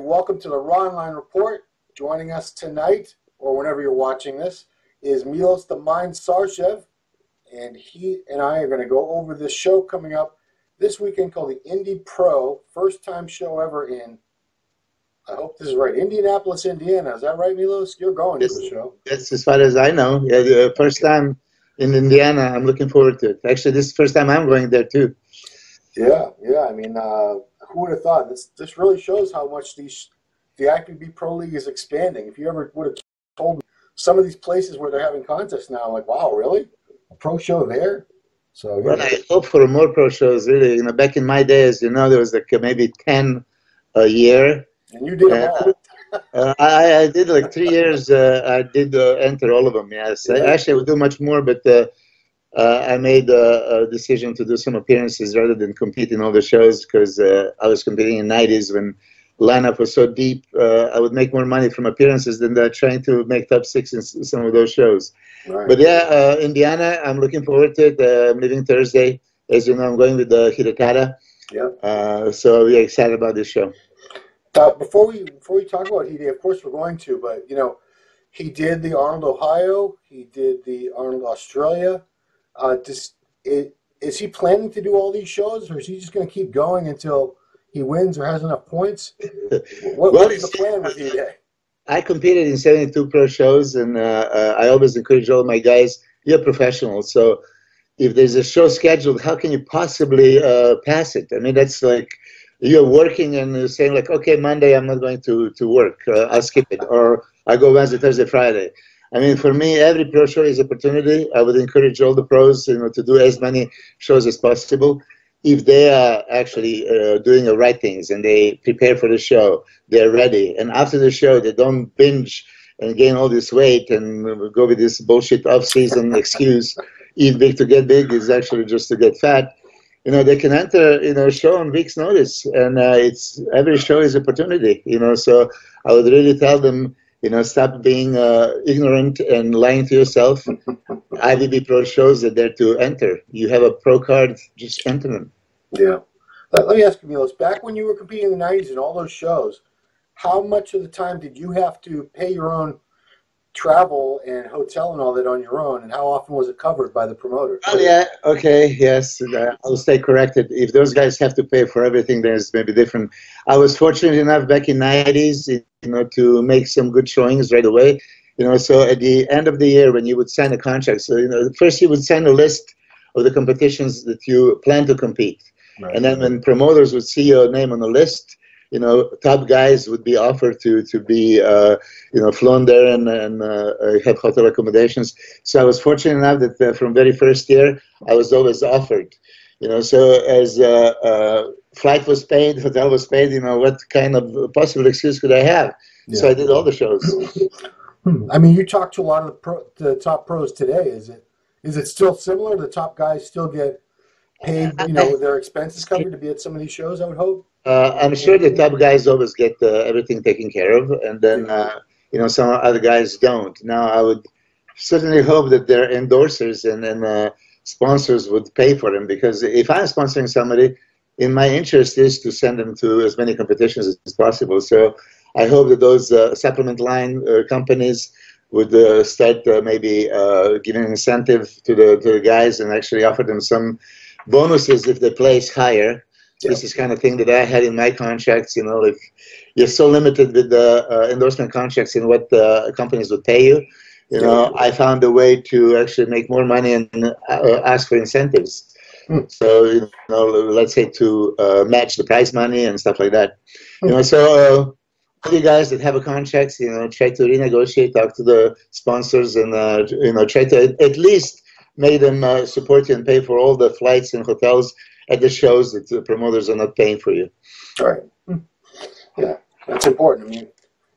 Welcome to the Raw Online Report. Joining us tonight, or whenever you're watching this, is Milos the Mind Sarcev, and he and I are going to go over this show coming up this weekend called the Indy Pro, first-time show ever in, I hope this is right, Indianapolis, Indiana. Is that right, Milos? You're going to the show. That's as far as I know. Yeah, the first time in Indiana. I'm looking forward to it. Actually, this is the first time I'm going there, too. Yeah. I mean, who would have thought? This really shows how much the IFBB Pro League is expanding. If you ever would have told me some of these places where they're having contests now, I'm like, wow, really? A pro show there? So yeah. Well, I hope for more pro shows, really. You know, back in my days, you know, there was like maybe 10 a year. And you did them all. I did like 3 years. I did enter all of them, yes. Yeah. Actually, I would do much more, but I made a decision to do some appearances rather than compete in all the shows because I was competing in the 90s when lineup was so deep. I would make more money from appearances than trying to make top six in some of those shows. Right. But yeah, Indiana, I'm looking forward to it. I'm leaving Thursday. As you know, I'm going with Hidetada. Yep. So we're excited about this show. Before we talk about Hide, of course we're going to, but you know, he did the Arnold Ohio, he did the Arnold Australia. Is he planning to do all these shows, or is he just going to keep going until he wins or has enough points? What is the plan with Hide? I competed in 72 pro shows, and I always encourage all my guys, you're professionals, so if there's a show scheduled, how can you possibly pass it? I mean, that's like you're working and saying like, okay, Monday I'm not going to work, I'll skip it, or I go Wednesday, Thursday, Friday. I mean, for me, every pro show is opportunity. I would encourage all the pros, you know, to do as many shows as possible. If they are actually doing the right things and they prepare for the show, they're ready. And after the show, they don't binge and gain all this weight and go with this bullshit off-season excuse. Eat big to get big is actually just to get fat. You know, they can enter, you know, a show on week's notice, and every show is opportunity. You know, so I would really tell them, you know, stop being ignorant and lying to yourself. IFBB Pro shows that they're to enter. You have a pro card, just enter them. Yeah. Let me ask you, Milos, back when you were competing in the 90s and all those shows, how much of the time did you have to pay your own travel and hotel and all that on your own, and how often was it covered by the promoter? Oh, yeah, okay, yes, I'll stay corrected. If those guys have to pay for everything, there's maybe different. I was fortunate enough back in the 90s, you know, to make some good showings right away. You know, so at the end of the year when you would sign a contract, so, you know, first you would sign a list of the competitions that you plan to compete. Right. And then when promoters would see your name on the list, you know, top guys would be offered to be, you know, flown there and have hotel accommodations. So I was fortunate enough that from very first year, I was always offered, you know, so as flight was paid, hotel was paid, you know, what kind of possible excuse could I have? Yeah. So I did all the shows. I mean, you talk to a lot of the top pros today. Is it still similar? The top guys still get paid, you know, their expenses covered to be at some of these shows, I would hope? I'm sure the top guys always get everything taken care of, and then, you know, some other guys don't. Now, I would certainly hope that their endorsers and sponsors would pay for them, because if I'm sponsoring somebody, in my interest is to send them to as many competitions as possible. So I hope that those supplement line companies would start maybe giving incentive to the guys and actually offer them some bonuses if they place higher. Yeah. This is kind of thing that I had in my contracts, you know, like you're so limited with the endorsement contracts in what companies would pay you. You know, I found a way to actually make more money and ask for incentives. So, you know, let's say to match the prize money and stuff like that. You know, so all you guys that have a contract, you know, try to renegotiate, talk to the sponsors, and you know, try to at least make them support you and pay for all the flights and hotels at the shows that the promoters are not paying for you. All right. Yeah, that's important. I mean,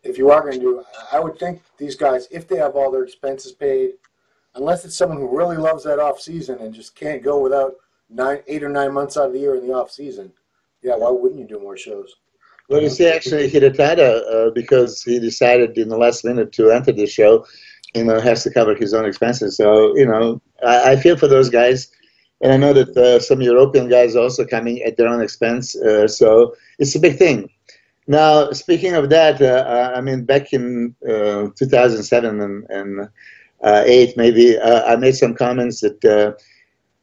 if you are going to do, I would think these guys, if they have all their expenses paid, unless it's someone who really loves that off season and just can't go without 8 or 9 months out of the year in the off season, yeah, why wouldn't you do more shows? Well, you see, actually, Hidetada, because he decided in the last minute to enter the show, you know, has to cover his own expenses. So, you know, I feel for those guys. And I know that some European guys are also coming at their own expense. So it's a big thing. Now, speaking of that, I mean, back in 2007 and 8, maybe, I made some comments that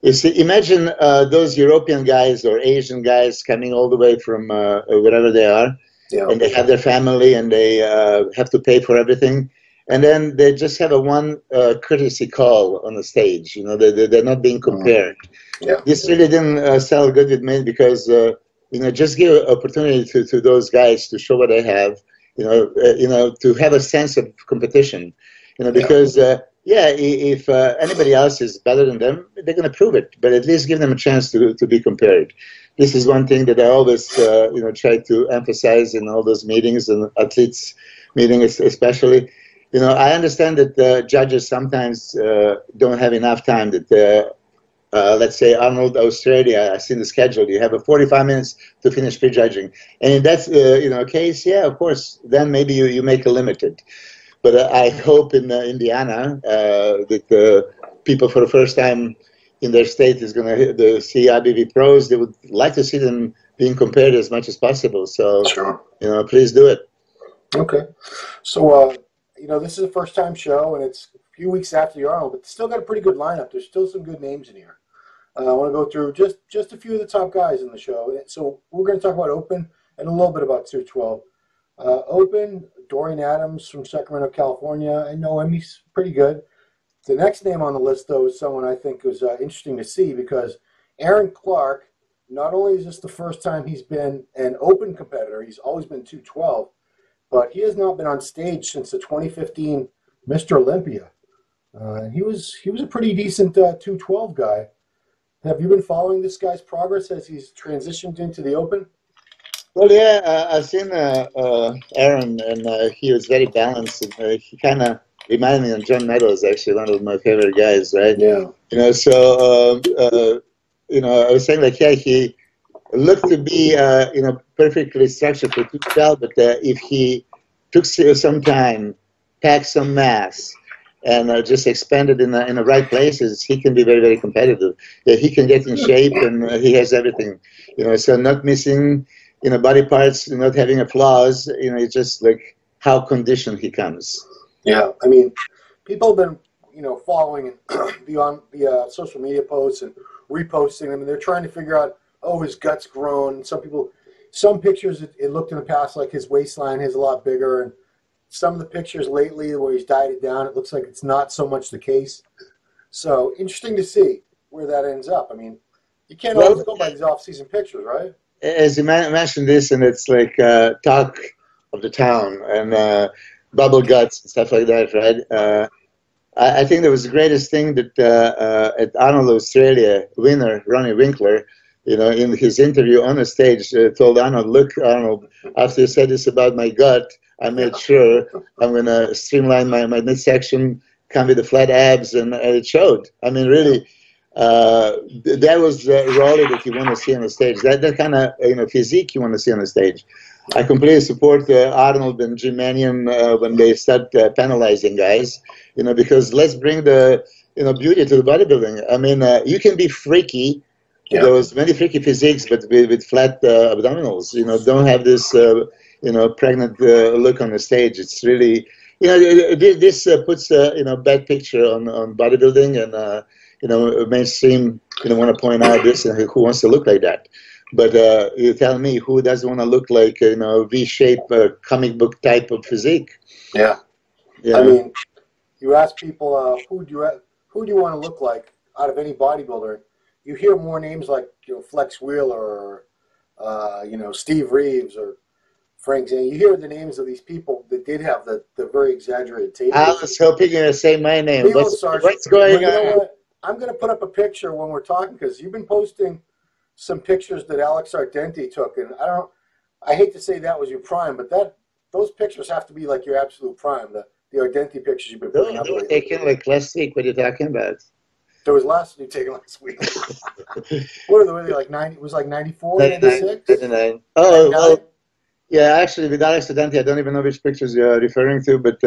you see, imagine those European guys or Asian guys coming all the way from wherever they are, Yeah. and they have their family and they have to pay for everything. And then they just have a one courtesy call on the stage. You know, they're not being compared. Yeah. This really didn't sell good with me because, you know, just give opportunity to those guys to show what they have, you know, to have a sense of competition, you know, because, if anybody else is better than them, they're going to prove it, but at least give them a chance to be compared. This is one thing that I always, you know, try to emphasize in all those meetings and athletes meetings especially. You know, I understand that judges sometimes don't have enough time. That let's say Arnold, Australia, I see the schedule. You have 45 minutes to finish prejudging, and in that you know case, yeah, of course, then maybe you make a limited. But I hope in Indiana that people for the first time in their state is going to see IFBB pros. They would like to see them being compared as much as possible. So, Sure. you know, please do it. Okay. So, you know, this is a first-time show, and it's a few weeks after the Arnold, but still got a pretty good lineup. There's still some good names in here. I want to go through just a few of the top guys in the show. So we're going to talk about Open and a little bit about 212. Open, Dorian Adams from Sacramento, California. I know him. He's pretty good. The next name on the list, though, is someone I think was interesting to see because Erin Clark, not only is this the first time he's been an Open competitor, he's always been 212, but he has not been on stage since the 2015 Mr. Olympia. He was a pretty decent 212 guy. Have you been following this guy's progress as he's transitioned into the Open? Well, yeah, I've seen Aaron, and he was very balanced. And, he kind of reminded me of John Meadows, actually, one of my favorite guys, right? Yeah. You know, so, you know, I was saying, like, yeah, he looked to be, you know, perfectly structured for 212, but if he took some time, packed some mass, and just expanded in the right places, he can be very, very competitive. Yeah, he can get in shape, and he has everything. You know, so not missing, you know, body parts, not having a flaws. You know, it's just like how conditioned he comes. Yeah, I mean, people have been, you know, following beyond the social media posts and reposting them, and they're trying to figure out, oh, his gut's grown. Some pictures, it looked in the past like his waistline is a lot bigger, and some of the pictures lately where he's dieted down, it looks like it's not so much the case. So interesting to see where that ends up. I mean, you can't always go by these off-season pictures, right? As you mentioned this, and it's like talk of the town and bubble guts and stuff like that, right? I think that was the greatest thing that at Arnold Australia winner Ronnie Winkler, you know, in his interview on the stage, told Arnold, "Look, Arnold, after you said this about my gut, I made sure I'm going to streamline my midsection, come with the flat abs," and it showed. I mean, really, that was the Raleigh that you want to see on the stage. That kind of, you know, physique you want to see on the stage. I completely support Arnold and Jim Mannion when they start penalizing guys, you know, because let's bring the, you know, beauty to the bodybuilding. I mean, you can be freaky. Yeah. There was many freaky physiques, but with flat abdominals. You know, don't have this, you know, pregnant look on the stage. It's really, you know, this puts you know, bad picture on bodybuilding, and you know, mainstream, you know, want to point out this, and who wants to look like that. But you tell me, who doesn't want to look like, you know, V-shape comic book type of physique? Yeah. Yeah. I mean, you ask people, who do you want to look like out of any bodybuilder? You hear more names like, you know, Flex Wheeler or you know, Steve Reeves or Frank Zane. You hear the names of these people that did have the very exaggerated tape. I was hoping you were going to say my name. What's going on? You know what? I'm going to put up a picture when we're talking, because you've been posting some pictures that Alex Ardenti took, and I hate to say that was your prime, but those pictures have to be like your absolute prime. The Ardenti pictures you've been putting up. They were taken like last week. What are you talking about? There was last one you taken last week. What were they like? 90? It was like 94, 96? 99. Oh, well, yeah. Actually, with Alex Ardenti, I don't even know which pictures you're referring to, but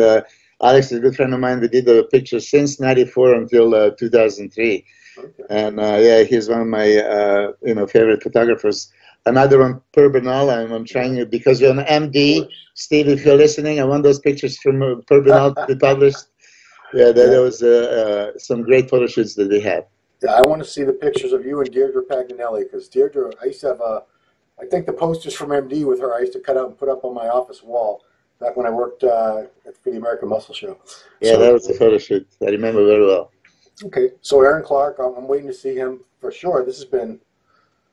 Alex is a good friend of mine. We did the pictures since '94 until 2003, okay. And yeah, he's one of my you know, favorite photographers. another one per Bernal. I'm trying it because you're an MD. Steve, if you're listening, I want those pictures from per Bernal to be published. Yeah, there was some great photo shoots that they had. Yeah, I want to see the pictures of you and Deirdre Paganelli, because Deirdre, I used to have I think the posters from MD with her, I used to cut out and put up on my office wall back when I worked for the American Muscle Show. Yeah, so, that was a photo shoot. I remember very well. Okay, so Erin Clark, I'm waiting to see him for sure. This has been,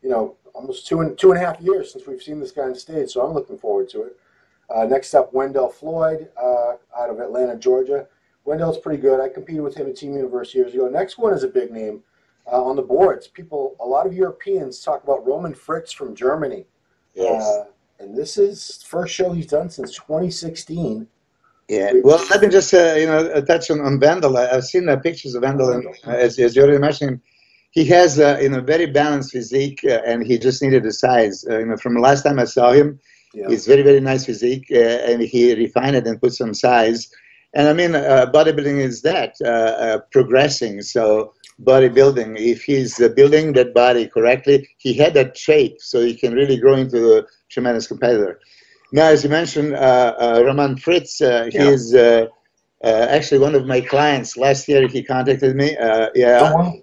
you know, almost two and a half years since we've seen this guy on stage, so I'm looking forward to it. Next up, Wendell Floyd out of Atlanta, Georgia. Wendell's pretty good. I competed with him at Team Universe years ago. Next one is a big name on the boards. A lot of Europeans talk about Roman Fritz from Germany. Yes. And this is the first show he's done since 2016. Yeah. Well, let me just touch on Wendell. I've seen pictures of Wendell, and as you already mentioned, he has very balanced physique, and he just needed the size. From the last time I saw him, he's very, very nice physique, and he refined it and put some size. And I mean, bodybuilding is that progressing. So bodybuilding, if he's building that body correctly, he had that shape, so he can really grow into a tremendous competitor. Now, as you mentioned, Roman Fritz, he's actually one of my clients. Last year, he contacted me.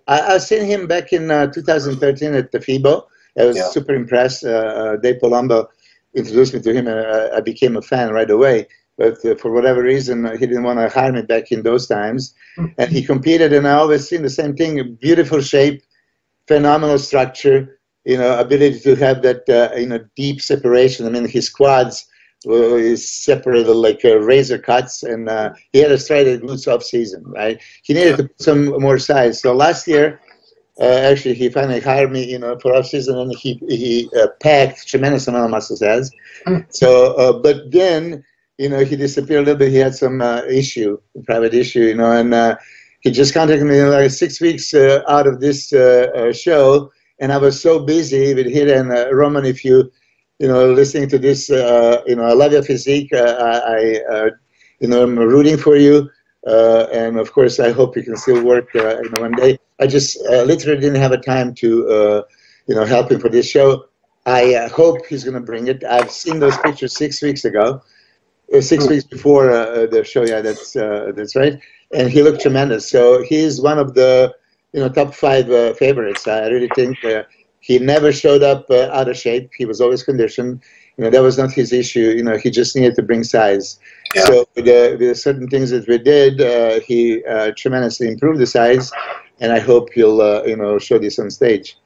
I've seen him back in 2013 at the FIBO. I was super impressed. Dave Palumbo introduced me to him, and I became a fan right away. But for whatever reason, he didn't want to hire me back in those times. And he competed, and I always seen the same thing: beautiful shape, phenomenal structure, ability to have that deep separation. I mean, his quads is separated like razor cuts, and he had a striated glutes off season, right? He needed to put some more size. So last year, actually, he finally hired me, for off season, and he packed tremendous amount of muscle cells. So, but then, he disappeared a little bit. He had some private issue, and he just contacted me like 6 weeks out of this show, and I was so busy with it. And Roman, if you, listening to this, I love your physique. I'm rooting for you, and of course, I hope you can still work one day. I just literally didn't have a time to, help him for this show. I hope he's going to bring it. I've seen those pictures 6 weeks ago. 6 weeks before the show, that's right. And he looked tremendous. So he's one of the top 5 favorites. I really think he never showed up out of shape. He was always conditioned. That was not his issue. He just needed to bring size. Yeah. So with certain things that we did, he tremendously improved the size, and I hope he'll show this on stage.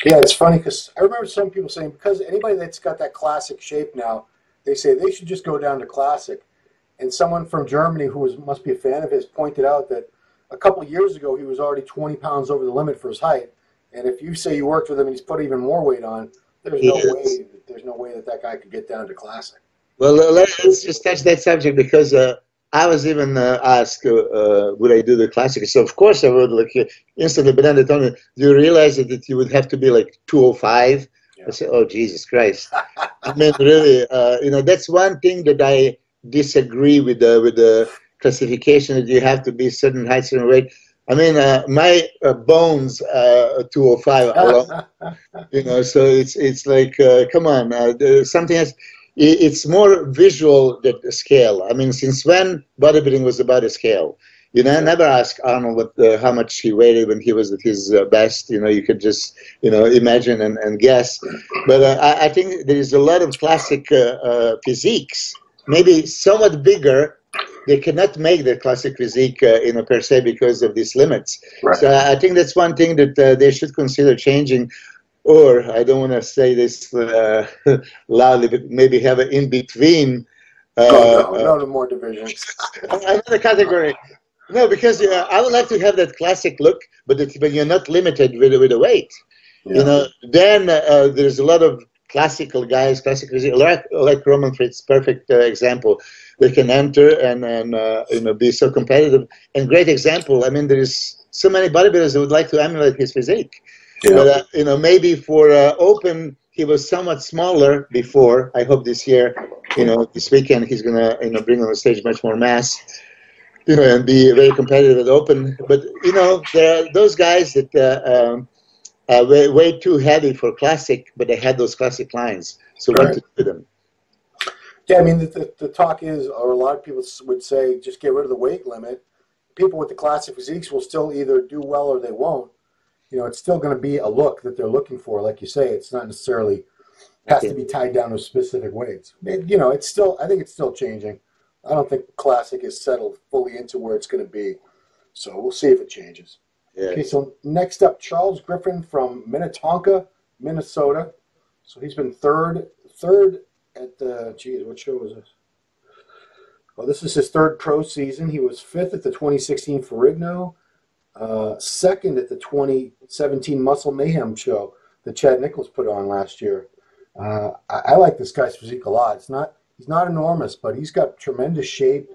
Yeah, it's funny because I remember some people saying, because anybody that's got that classic shape now, they say they should just go down to classic. And someone from Germany who must be a fan of his pointed out that a couple of years ago he was already 20 pounds over the limit for his height. And if you say you worked with him and he's put even more weight on, there's no way that guy could get down to classic. Well, let's just touch that subject, because I was even asked, would I do the classic? So of course I would, instantly. But then they told me, do you realize that you would have to be like 205? I said, oh, Jesus Christ. I mean, really, that's one thing that I disagree with the classification, that you have to be certain height, certain weight. I mean, my bones 205 alone, so it's like, come on, something else. It's more visual than the scale. I mean, since when bodybuilding was about a scale? I never asked Arnold how much he weighed when he was at his best. You could just, imagine and guess. But I think there is a lot of classic physiques, maybe somewhat bigger. They cannot make the classic physique, per se, because of these limits. Right. So I think that's one thing that they should consider changing. Or, I don't want to say this loudly, but maybe have an in-between. No more divisions. Another category. No, because I would like to have that classic look, but when you're not limited with the weight, then there's a lot of classical guys, like Roman Fritz, perfect example. They can enter and be so competitive, and great example. I mean, there is so many bodybuilders that would like to emulate his physique. But maybe for open, he was somewhat smaller before. I hope this year, this weekend, he's gonna bring on the stage much more mass. And be very competitive at open. But, there are those guys that way too heavy for classic, but they had those classic lines. So what to do with them? Yeah, I mean, the talk is, or a lot of people would say, just get rid of the weight limit. People with the classic physiques will still either do well or they won't. You know, it's still going to be a look that they're looking for. Like you say, it's not necessarily has to be tied down to specific weights. You know, it's still, I think it's still changing. I don't think classic is settled fully into where it's going to be. So we'll see if it changes. Yeah. Okay, so next up, Charles Griffin from Minnetonka, Minnesota. So he's been third at the, geez, what show was this? Well, this is his third pro season. He was fifth at the 2016 Ferrigno, second at the 2017 Muscle Mayhem show that Chad Nichols put on last year. I like this guy's physique a lot. He's not enormous, but he's got tremendous shape.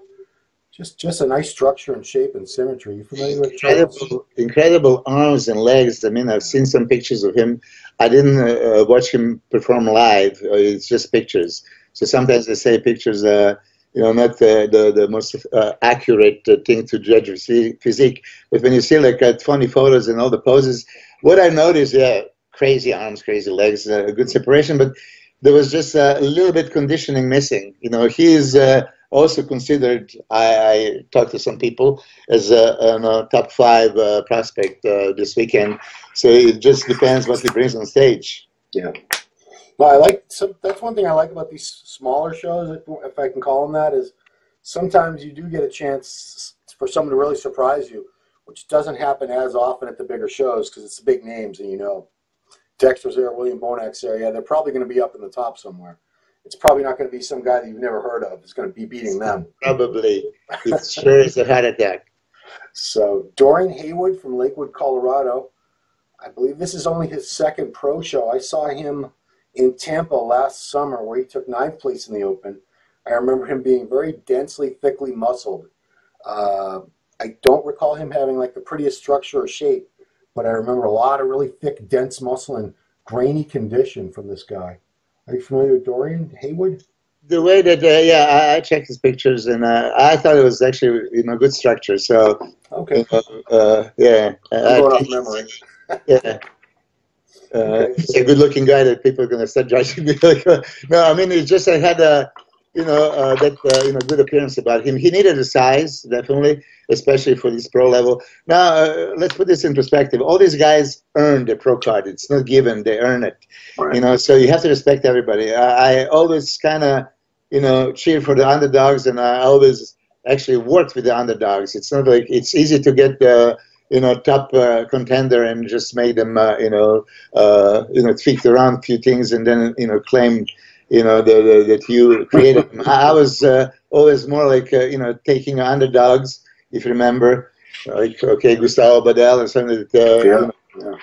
Just a nice structure and shape and symmetry. You familiar with Charles? Incredible arms and legs. I mean, I've seen some pictures of him. I didn't watch him perform live. It's just pictures. So sometimes they say pictures, you know, not the most accurate thing to judge physique. But when you see like funny photos and all the poses, what I noticed, yeah, crazy arms, crazy legs, good separation, but there was just a little bit conditioning missing. You know, he is also considered, I talked to some people, as a top 5 prospect this weekend. So it just depends what he brings on stage. Yeah. Well, that's one thing I like about these smaller shows, if I can call them that, is sometimes you do get a chance for someone to really surprise you, which doesn't happen as often at the bigger shows because it's the big names, and you know, Dexter's there, William Bonak's there. Yeah, they're probably going to be up in the top somewhere. It's probably not going to be some guy that you've never heard of. It's going to be beating them. Probably. It sure is a heart attack. So Dorian Haywood from Lakewood, Colorado. I believe this is only his second pro show. I saw him in Tampa last summer where he took 9th place in the Open. I remember him being very densely, thickly muscled. I don't recall him having like the prettiest structure or shape, but I remember a lot of really thick, dense muscle and grainy condition from this guy. Are you familiar with Dorian Haywood? The way that, yeah, I checked his pictures, and I thought it was actually, you know, good structure. So, okay, yeah, I'm going off memory. Yeah, he's a good-looking guy that people are going to start judging me. Like, no, I mean, it's just I had a, you know, good appearance about him. He needed a size, definitely, especially for this pro level. Now, let's put this in perspective. All these guys earned a pro card. It's not given; they earn it. Right. You know, so you have to respect everybody. I always kind of, you know, cheer for the underdogs, and I always actually worked with the underdogs. It's not like it's easy to get the, you know, top contender and just make them, tweaked around a few things and then, you know, claim, you know, that you created them. I was always more like, you know, taking underdogs, if you remember, like, okay, Gustavo Badal or something that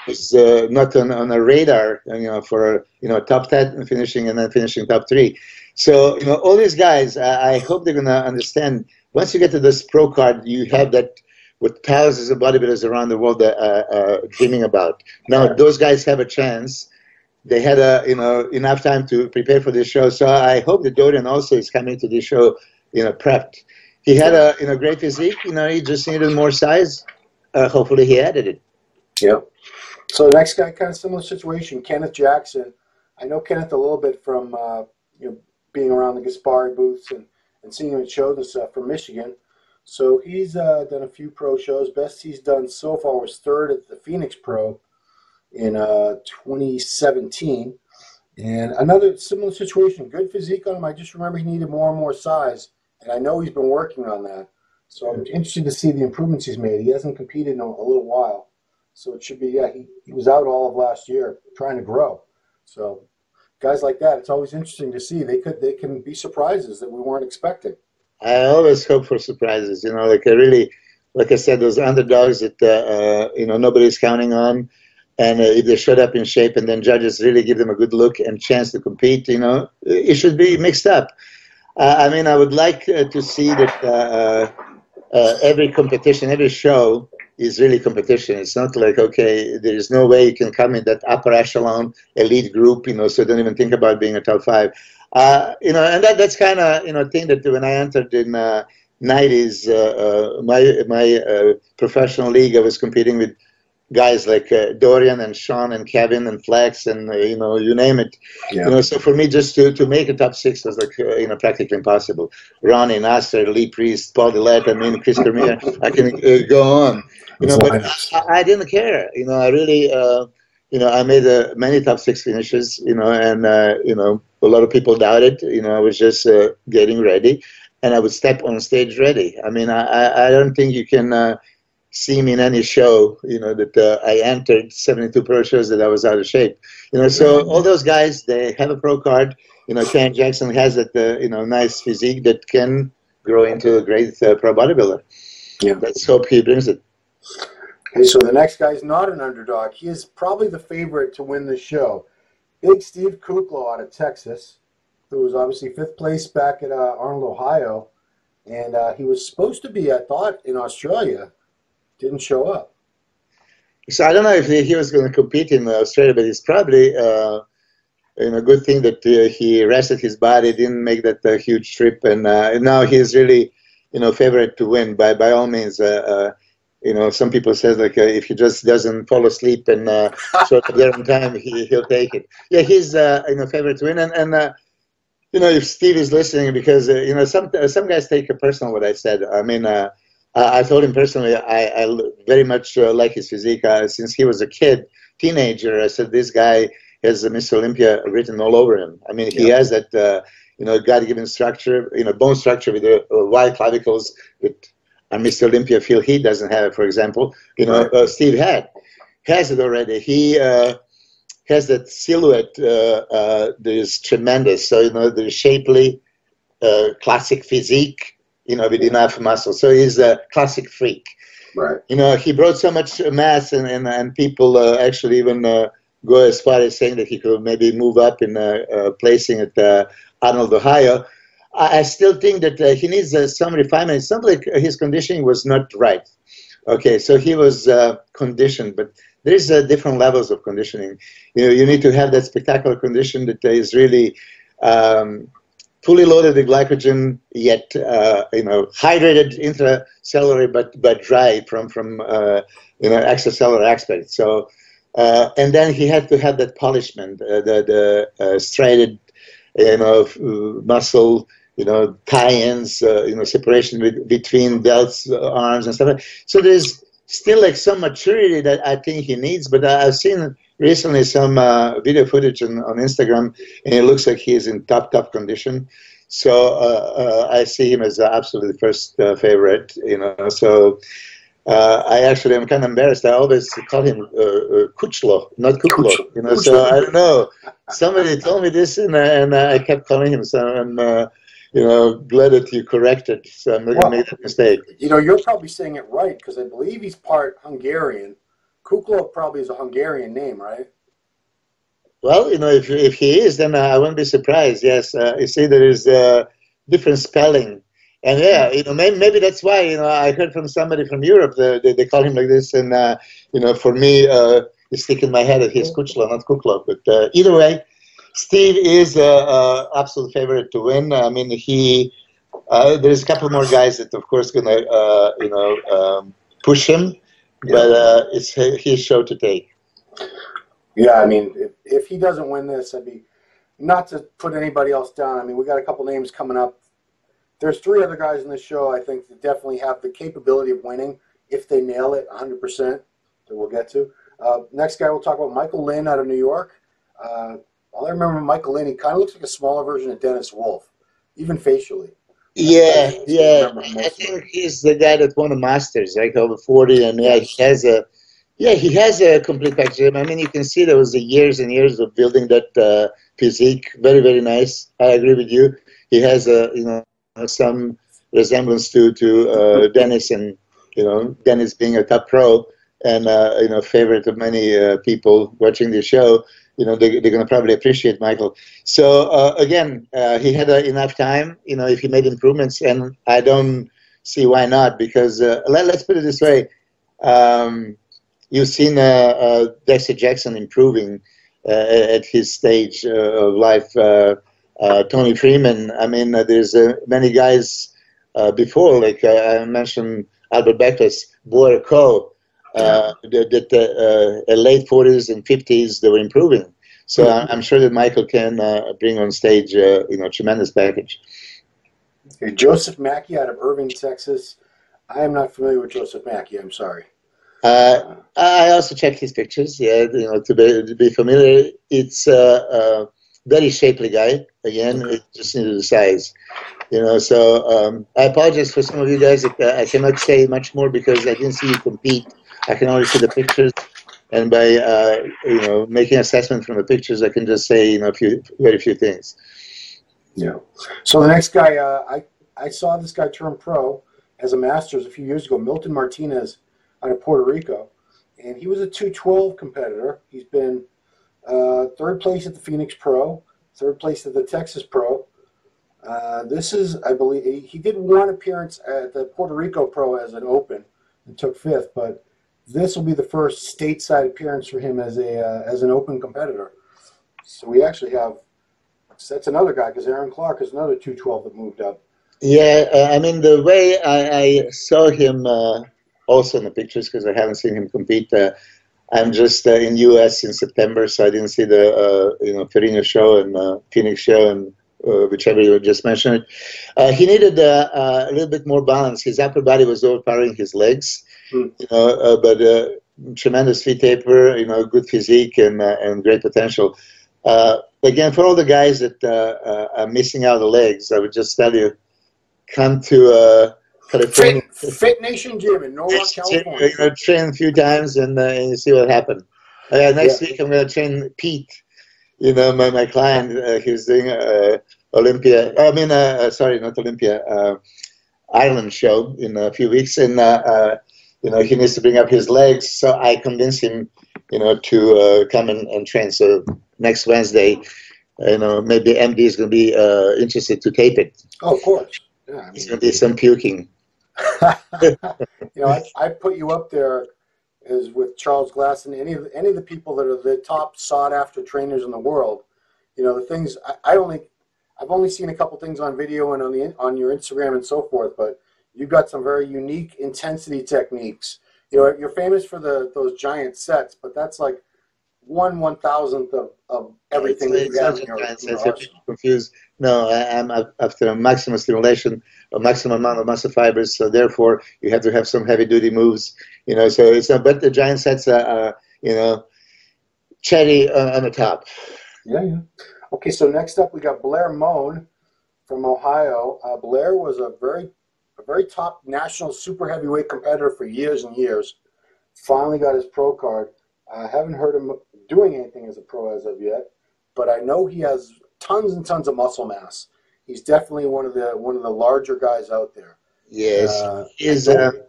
is not on a radar, you know, for, you know, top 10 finishing and then finishing top 3. So, you know, all these guys, I hope they're going to understand, once you get to this pro card, you have that what thousands of bodybuilders around the world are dreaming about. Now, those guys have a chance. They had enough time to prepare for this show. So I hope that Dorian also is coming to this show, you know, prepped. He had a great physique. You know, he just needed more size. Hopefully, he added it. Yeah. So the next guy, kind of similar situation, Kenneth Jackson. I know Kenneth a little bit from you know, being around the Gaspari booths and seeing him at shows and stuff from Michigan. So he's done a few pro shows. Best he's done so far was 3rd at the Phoenix Pro in 2017. And another similar situation, good physique on him. I just remember he needed more and more size, and I know he's been working on that. So I'm interested to see the improvements he's made. He hasn't competed in a little while. So it should be, yeah, he was out all of last year trying to grow. So guys like that, it's always interesting to see. They can be surprises that we weren't expecting. I always hope for surprises, you know, like I said, those underdogs that, you know, nobody's counting on. And if they showed up in shape and then judges really give them a good look and chance to compete, you know, it should be mixed up. I mean, I would like to see that every competition, every show is really competition. It's not like, okay, there is no way you can come in that upper echelon elite group, you know, so don't even think about being a top 5. You know, and that's kind of, you know, thing that when I entered in 90s, my professional league, I was competing with guys like Dorian and Sean and Kevin and Flex and you know, you name it. Yeah. You know, so for me just to make a top 6 was like you know, practically impossible. Ronnie, Nasser, Lee Priest, Paul Dillette, I mean Chris Cormier, I can go on. You know, but I didn't care. You know, I really you know, I made many top 6 finishes. You know, and you know, a lot of people doubted. You know, I was just getting ready, and I would step on stage ready. I mean, I don't think you can see me in any show, you know, that I entered 72 pro shows that I was out of shape. You know, so all those guys, they have a pro card. You know, Kenneth Jackson has that, you know, nice physique that can grow into a great pro bodybuilder. Yeah. Let's hope he brings it. Okay, so the next guy's not an underdog. He is probably the favorite to win the show. Big Steve Kuklo out of Texas, who was obviously 5th place back at Arnold, Ohio. And he was supposed to be, I thought, in Australia. Didn't show up. So I don't know if he was going to compete in Australia, but it's probably you know, good thing that he rested his body, didn't make that huge trip, and now he's really, you know, favorite to win by all means. You know, some people says like if he just doesn't fall asleep and show up there on time, he'll take it. Yeah, he's you know, favorite to win, and you know, if Steve is listening, because you know, some guys take it personal what I said. I mean. I told him personally, I very much like his physique. Since he was a teenager, I said, this guy has Mr. Olympia written all over him. I mean, he has that, you know, God-given structure, you know, bone structure with the wide clavicles that Mr. Olympia feel he doesn't have, for example. You know, Steve has it already. He has that silhouette that is tremendous. So, you know, the shapely, classic physique, you know, with enough muscle. So he's a classic freak. Right. You know, he brought so much mass, and people actually even go as far as saying that he could maybe move up in placing at Arnold, Ohio. I still think that he needs some refinement. It's not like his conditioning was not right. Okay, so he was conditioned, but there's different levels of conditioning. You know, you need to have that spectacular condition that is really fully loaded with glycogen, yet you know, hydrated intracellular, but dry from you know, extracellular aspect. So and then he had to have that polishment, the striated, you know, muscle, you know, tie-ins, you know, separation between delts, arms, and stuff. So there's still like some maturity that I think he needs. But I've seen recently some video footage on Instagram, and it looks like he is in top condition. So I see him as absolutely first favorite, you know. So I actually am kind of embarrassed. I always call him Kuchlo, not Kuklo, you know. So I don't know. Somebody told me this, and I kept calling him. So I'm, you know, glad that you corrected. So I'm not going to make that mistake. You know, you're probably saying it right, because I believe he's part Hungarian. Kuklo probably is a Hungarian name, right? Well, you know, if he is, then I won't be surprised. Yes, you see, there is different spelling, and yeah, you know, maybe that's why. You know, I heard from somebody from Europe they call him like this, and you know, for me, it's sticking in my head that he's Kuchlo, not Kuklo. But either way, Steve is absolute favorite to win. I mean, there's a couple more guys that, of course, gonna you know, push him, but it's his show to take. Yeah, I mean, if he doesn't win this, I'd be, not to put anybody else down. I mean, we got a couple names coming up. There's 3 other guys in this show, I think, that definitely have the capability of winning if they nail it 100%, that we'll get to. Next guy, we'll talk about Michael Lynn out of New York. All I remember Michael Lynn, he kind of looks like a smaller version of Dennis Wolf, even facially. Yeah. I think he's the guy that won the Masters, like over 40, and he has a complete package. I mean, you can see there was the years and years of building that physique. Very, very nice. I agree with you. He has you know, some resemblance to Dennis, and you know, Dennis being a top pro and you know, favorite of many people watching the show. You know, they're going to probably appreciate Michael. So again, he had enough time. You know, if he made improvements, and I don't see why not, because let's put it this way. You've seen Dexter Jackson improving at his stage of life. Tony Freeman. I mean, there's many guys before, like I mentioned Albert Beckless, Boer Coe. late 40s and 50s, they were improving. So I'm sure that Michael can bring on stage, tremendous package. Okay, Joseph Mackie out of Irving, Texas. I am not familiar with Joseph Mackie. I'm sorry. I also checked his pictures. Yeah, to be familiar, it's a very shapely guy. Again, it just needed the size. So I apologize for some of you guys. I cannot say much more because I didn't see you compete. I can only see the pictures, and by making assessment from the pictures, I can just say very few things. Yeah. So the next guy, I saw this guy turn pro as a Masters a few years ago, Milton Martinez out of Puerto Rico, and he was a 212 competitor. He's been third place at the Phoenix Pro, third place at the Texas Pro. This is, I believe, he did one appearance at the Puerto Rico Pro as an Open and took fifth, but this will be the first stateside appearance for him as an Open competitor. So we actually have, that's another guy, because Erin Clark is another 212 that moved up. Yeah, I mean, the way I saw him also in the pictures, because I haven't seen him compete. I'm just in U.S. in September, so I didn't see the Perino show and Phoenix show and whichever you just mentioned. He needed a little bit more balance. His upper body was overpowering his legs, but tremendous feet taper, good physique and great potential. Again, for all the guys that are missing out the legs, I would just tell you, come to California. Fit Nation Gym in Norwalk, California. Train a few times and you see what happened. Next week I'm going to train Pete. My client, he's doing Olympia. Sorry, not Olympia. Ireland show in a few weeks, and he needs to bring up his legs. So I convinced him, to come and train. So next Wednesday, maybe MD is going to be interested to tape it. Oh, of course. Yeah, I mean, it's going to be some puking. I put you up there as with Charles Glass and any of the people that are the top sought-after trainers in the world. The things I've only seen a couple things on video and on your Instagram and so forth, but you've got some very unique intensity techniques. You're famous for those giant sets, but that's like 1/1000th of everything that you have in your arsenal. Confused. No, I'm after a maximum stimulation, a maximum amount of muscle fibers. So therefore, you have to have some heavy-duty moves. So it's not. But the giant sets are, cherry on the top. Yeah. Okay, so next up we got Blair Moan from Ohio. Blair was a very top national super heavyweight competitor for years and years. Finally got his pro card. I haven't heard him doing anything as a pro as of yet, but I know he has tons and tons of muscle mass. He's definitely one of the larger guys out there. Yes, I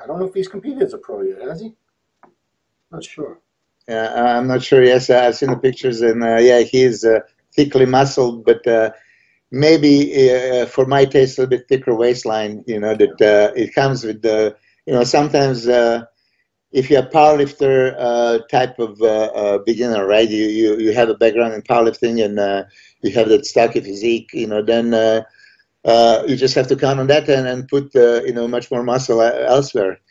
don't know if he's competed as a pro yet, has he? Not sure. I'm not sure. Yes, I've seen the pictures, and he's thickly muscled, but maybe for my taste, a little bit thicker waistline. That it comes with the. Sometimes if you're a powerlifter type of beginner, right? You have a background in powerlifting and you have that stocky physique. Then you just have to count on that and put much more muscle elsewhere.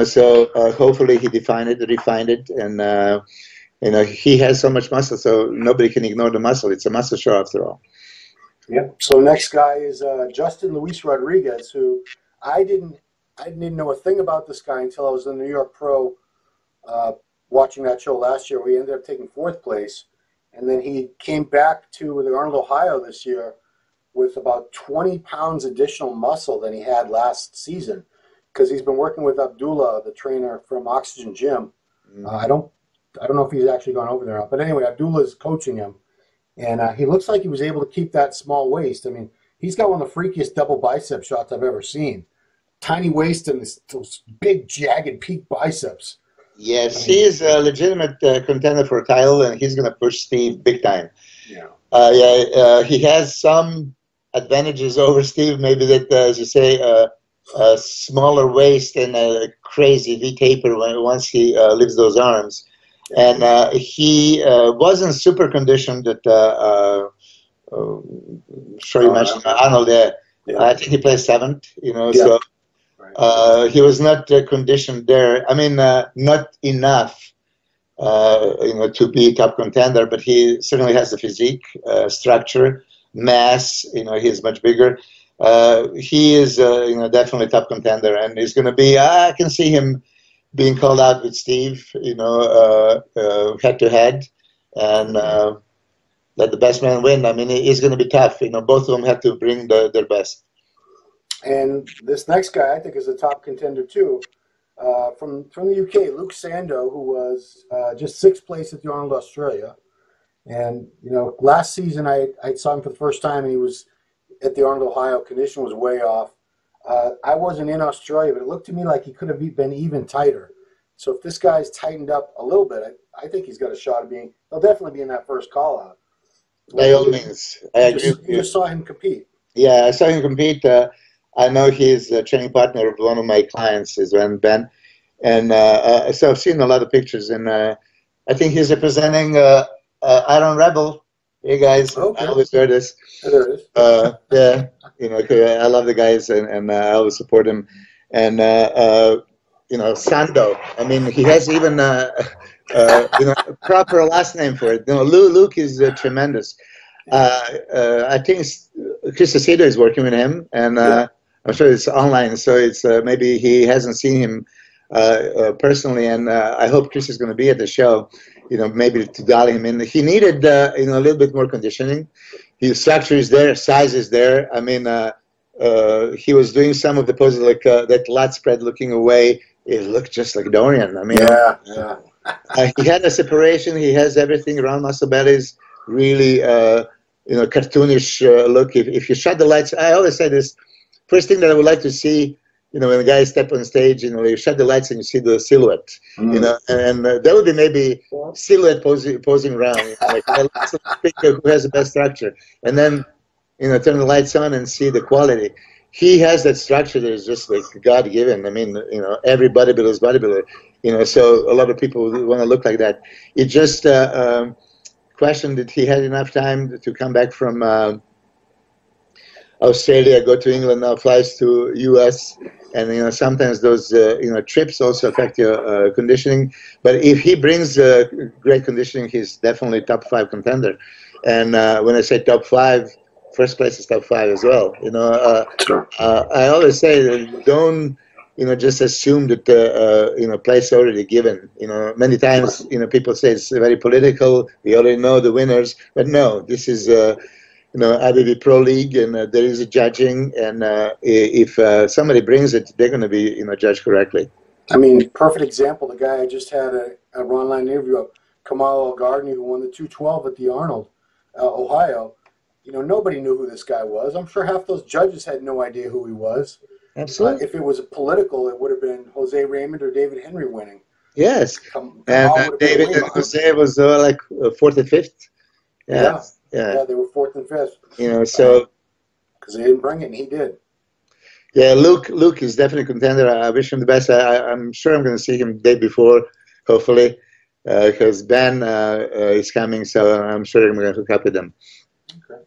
So hopefully he refined it, and he has so much muscle, so nobody can ignore the muscle. It's a muscle show after all. Yeah. So next guy is Justin Luis Rodriguez, who I didn't know a thing about this guy until I was in the New York Pro watching that show last year. We ended up taking fourth place, and then he came back to the Arnold, Ohio this year with about 20 pounds additional muscle than he had last season, because he's been working with Abdullah, the trainer from Oxygen Gym. I don't know if he's actually gone over there or not, but anyway, Abdullah is coaching him, and he looks like he was able to keep that small waist. I mean, he's got one of the freakiest double bicep shots I've ever seen. Tiny waist and those big, jagged peak biceps. Yes, he is a legitimate contender for a title, and he's going to push Steve big time. Yeah. He has some advantages over Steve, maybe that, as you say, a smaller waist and a crazy V-taper once he lifts those arms. And he wasn't super conditioned that, sure you mentioned Arnold there. I think he placed 7th, so He was not conditioned there. I mean, not enough, to be top contender. But he certainly has the physique, structure, mass. He's much bigger. He is, definitely top contender, and he's going to be. I can see him being called out with Steve, head to head, and let the best man win. I mean, it's going to be tough. Both of them have to bring their best. And this next guy, I think, is a top contender too. From the UK, Luke Sando, who was just 6th place at the Arnold Australia. And, last season I saw him for the first time, and he was at the Arnold, Ohio. Condition was way off. I wasn't in Australia, but it looked to me like he could have been even tighter. So if this guy's tightened up a little bit, I think he's got a shot of being – he'll definitely be in that first call-out. By all means. I agree with you. You just saw him compete. Yeah, I saw him compete. I know he's a training partner of one of my clients, is Ben. And so I've seen a lot of pictures, and I think he's representing Iron Rebel. Hey, guys. Okay. I always hear this. There it is. Yeah, I love the guys, and I always support him. And, Sando. I mean, he has even a proper last name for it. Luke is tremendous. I think Chris Acedo is working with him, and I'm sure it's online, so it's maybe he hasn't seen him personally, and I hope Chris is going to be at the show, maybe to dial him in. He needed, a little bit more conditioning. His structure is there, size is there. I mean, he was doing some of the poses like that lat spread looking away. It looked just like Dorian. I mean, yeah. He had a separation. He has everything around muscle bellies. Really, cartoonish look. If you shut the lights, I always say this. First thing that I would like to see, when the guys step on stage, you shut the lights and you see the silhouette, and that would be maybe silhouette posing around, like who has the best structure, and then, turn the lights on and see the quality. He has that structure that is just like God given. I mean, every bodybuilder is bodybuilder, so a lot of people want to look like that. It just questioned that he had enough time to come back from Australia, go to England, now flies to US, and sometimes those trips also affect your conditioning. But if he brings great conditioning, he's definitely top 5 contender. And when I say top 5, first place is top 5 as well. I always say don't just assume that place already given. Many times people say it's very political. We already know the winners, but no, this is. IFBB Pro League, and there is a judging, and if somebody brings it, they're going to be judged correctly. I mean, perfect example. The guy I just had a online interview of, Kamal El-Gardni, who won the 212 at the Arnold, Ohio. Nobody knew who this guy was. I'm sure half those judges had no idea who he was. Absolutely. If it was political, it would have been Jose Raymond or David Henry winning. Yes, and David and Jose was like 4th and 5th. Yeah, they were 4th and 5th. So because they didn't bring it, and he did. Yeah, Luke is definitely a contender. I wish him the best. I'm sure I'm going to see him the day before, hopefully, because Ben is coming, so I'm sure I'm going to hook up with him. Okay.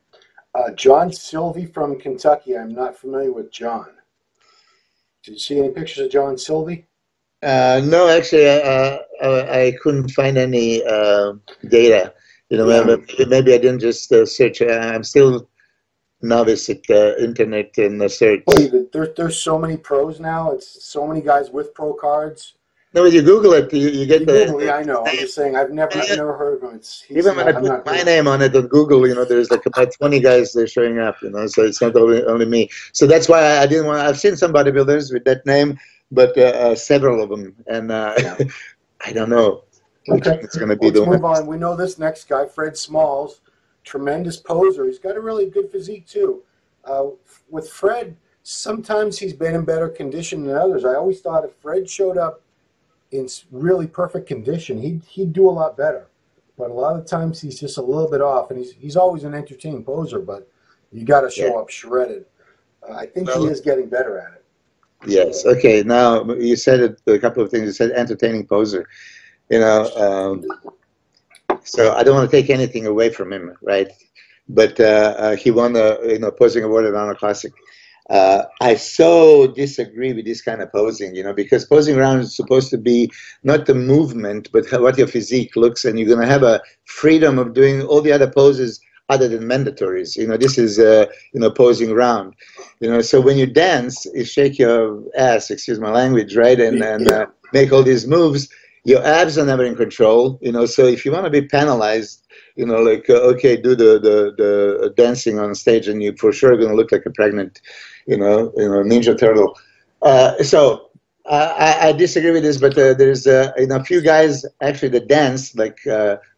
John Sylvie from Kentucky. I'm not familiar with John. Did you see any pictures of John Sylvie? No, actually, I couldn't find any data. Maybe I didn't just search. I'm still novice at internet and search. There's so many pros now. It's so many guys with pro cards. No, when you Google it, you get I know. I'm just saying, I've never heard of him. Even when I put my name on it on Google, there's like about 20 guys that are showing up. So it's not only me. So that's why I didn't want. I've seen some bodybuilders with that name, but several of them, and I don't know. Okay, it's going to be let's move on. We know this next guy, Fred Smalls, tremendous poser. He's got a really good physique too. With Fred, sometimes he's been in better condition than others. I always thought if Fred showed up in really perfect condition, he'd do a lot better. But a lot of times he's just a little bit off, and he's always an entertaining poser. But you got to show up shredded. I think he is getting better at it. Yes. Okay. Now you said it, a couple of things. You said entertaining poser. So I don't want to take anything away from him, right? But he won the posing award at Honor Classic. I so disagree with this kind of posing, you know, because posing around is supposed to be not the movement, but what your physique looks, and you're going to have a freedom of doing all the other poses other than mandatories. You know, this is, you know, posing around. You know, so when you dance, you shake your ass, excuse my language, right, and make all these moves. Your abs are never in control, you know, so if you want to be penalized, you know, like, okay, do the dancing on stage and you for sure going to look like a pregnant, you know, Ninja Turtle. So I disagree with this, but there's you know, a few guys actually that dance, like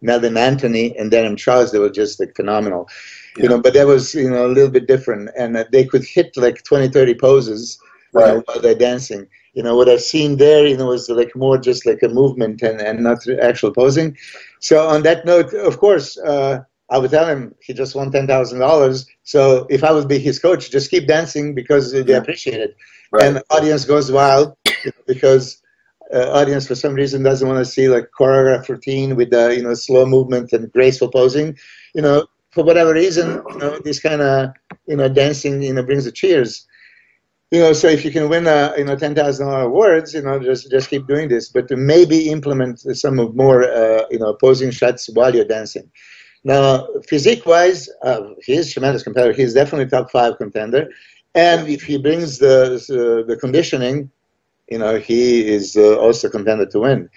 Melvin Anthony and Darren Charles, they were just like phenomenal, you know, but that was, you know, a little bit different, and they could hit like 20, 30 poses, you know, while they're dancing. You know, what I've seen there, you know, was like more just like a movement and not actual posing. So on that note, of course, I would tell him he just won $10,000. So if I would be his coach, just keep dancing because they appreciate it. Right. And the audience goes wild because audience for some reason doesn't want to see like choreographed routine with the, you know, slow movement and graceful posing. You know, for whatever reason, you know, this kind of, you know, dancing, you know, brings the cheers. You know, so if you can win, you know, $10,000 awards, you know, just keep doing this, but to maybe implement some of more, you know, posing shots while you're dancing. Now, physique-wise, he is a tremendous competitor. He's definitely top 5 contender, and if he brings the conditioning, you know, he is also a contender to win.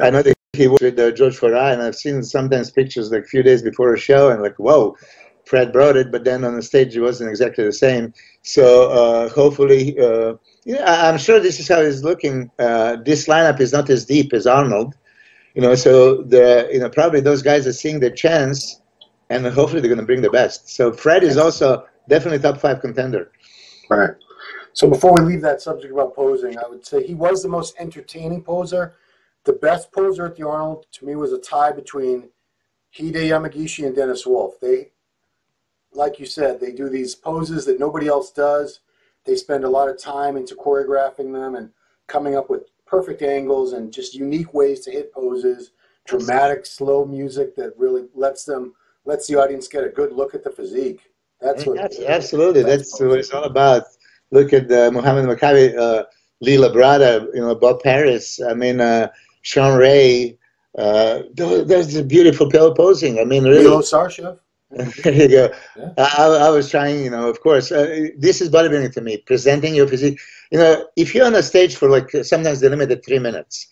I know that he worked with George Farah, and I've seen sometimes pictures like a few days before a show, and like, whoa. Fred brought it, but then on the stage it wasn't exactly the same. So hopefully, yeah, I'm sure this is how he's looking. This lineup is not as deep as Arnold, you know. So the, you know, probably those guys are seeing their chance, and hopefully they're going to bring the best. So Fred is also definitely top 5 contender. Right. So before we leave that subject about posing, I would say he was the most entertaining poser. The best poser at the Arnold to me was a tie between Hide Yamagishi and Dennis Wolf. They, like you said, they do these poses that nobody else does. They spend a lot of time into choreographing them and coming up with perfect angles and just unique ways to hit poses, dramatic, slow music that really lets the audience get a good look at the physique. That's what absolutely. That's what it's all about. Look at Muhammad Maccabi, Lee Labrada, you know, Bob Paris. I mean, Sean Ray. There's a beautiful posing. I mean, really. Milos Sarcev. There you go. Yeah. I was trying, you know, of course, this is bodybuilding to me, presenting your physique. You know, if you're on a stage for like, sometimes the limit at 3 minutes,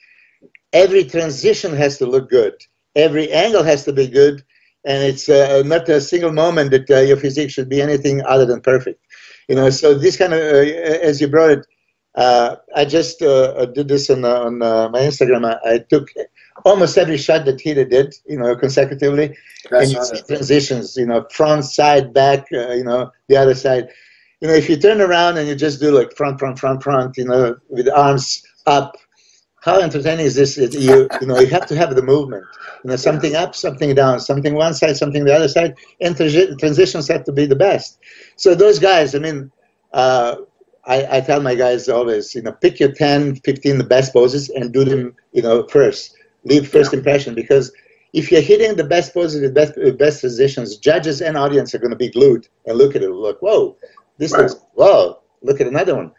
every transition has to look good. Every angle has to be good. And it's not a single moment that your physique should be anything other than perfect. You know, so this kind of, as you brought it, I just did this on my Instagram. I took almost every shot that Hida did, you know, consecutively. And you see transitions, you know, front, side, back, you know, the other side. You know, if you turn around and you just do like front, you know, with arms up, how entertaining is this? You know, you have to have the movement. You know, something up, something down, something one side, something the other side, and transitions have to be the best. So those guys, I mean, I tell my guys always, you know, pick your 10, 15 the best poses and do them, you know, first. Leave first impression, because if you're hitting the best poses with best positions, judges and audience are going to be glued and look at it. Look, whoa, this looks, whoa, look at another one.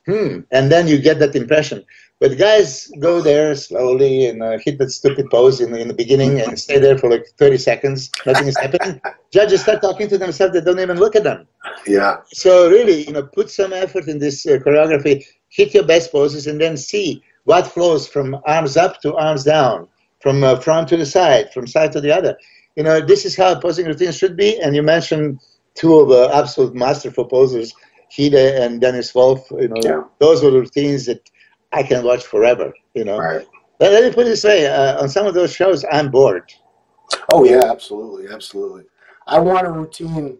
And then you get that impression. But guys go there slowly and hit that stupid pose in the beginning and stay there for like 30 seconds. Nothing is happening. Judges start talking to themselves. They don't even look at them. Yeah. So really, you know, put some effort in this choreography. Hit your best poses and then see what flows from arms up to arms down, from front to the side, from side to the other. You know, this is how posing routines should be. And you mentioned 2 of the absolute masterful posers, Hide and Dennis Wolf. You know, those were the routines that I can watch forever, you know. Right. But let me put it this way, on some of those shows, I'm bored. Oh, yeah, absolutely, absolutely. I want a routine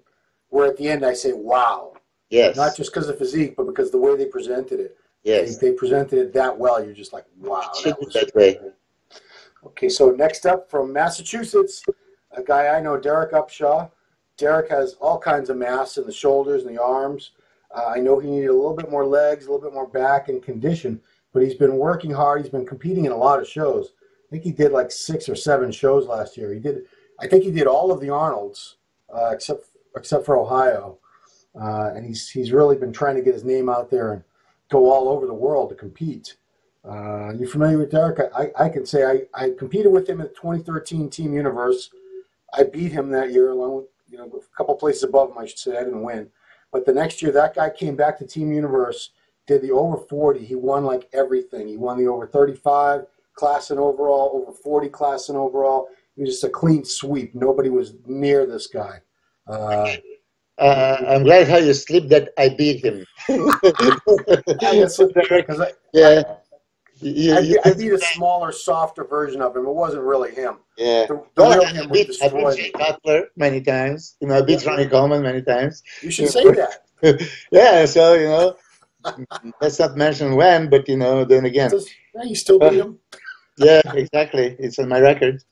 where at the end I say, wow. Yes. Not just because of physique, but because the way they presented it. Yes. They presented it that well, you're just like, wow. That was that way. Okay, so next up from Massachusetts, a guy I know, Derek Upshaw. Derek has all kinds of mass in the shoulders and the arms. I know he needed a little bit more legs, a little bit more back and condition, but he's been working hard. He's been competing in a lot of shows. I think he did like 6 or 7 shows last year. I think he did all of the Arnolds, except for Ohio. and he's really been trying to get his name out there and go all over the world to compete. You familiar with Derek? I can say I competed with him at 2013 Team Universe. I beat him that year, along with a couple places above him. I should say I didn't win, but the next year that guy came back to Team Universe, did the over 40. He won like everything. He won the over 35 class and overall, over 40 class and overall. It was just a clean sweep. Nobody was near this guy. I'm glad how you slipped that I beat him. I slipped there because I beat a smaller, softer version of him. It wasn't really him. Yeah. The real him was destroyed. I beat Cutler many times. I beat Ronnie Coleman many times. You should say that. Yeah, so, let's not mention when, but, then again. You still beat him? Yeah, exactly. It's on my record.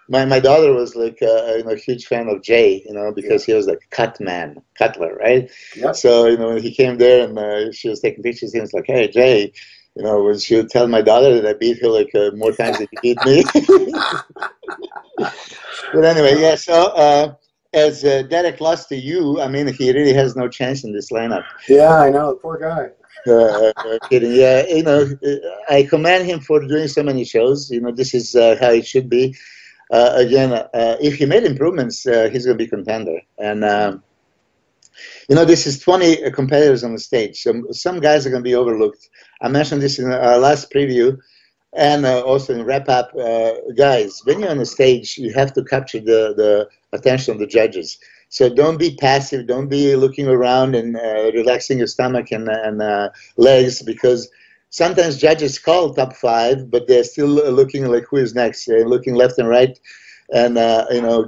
My daughter was like a huge fan of Jay, because he was like Cutler, right? Yeah. So, when he came there and she was taking pictures, he was like, hey, Jay, when she would tell my daughter that I beat her like more times than he beat me. But anyway, yeah, so as Derek lost to you, he really has no chance in this lineup. Yeah, I know. Poor guy. Kidding. Yeah, I commend him for doing so many shows. This is how it should be. Again, if he made improvements, he's going to be contender. And, this is 20 competitors on the stage. So some guys are going to be overlooked. I mentioned this in our last preview and also in wrap-up. Guys, when you're on the stage, you have to capture the attention of the judges. So don't be passive. Don't be looking around and relaxing your stomach and legs, because sometimes judges call top 5, but they're still looking like who is next. They're looking left and right. And,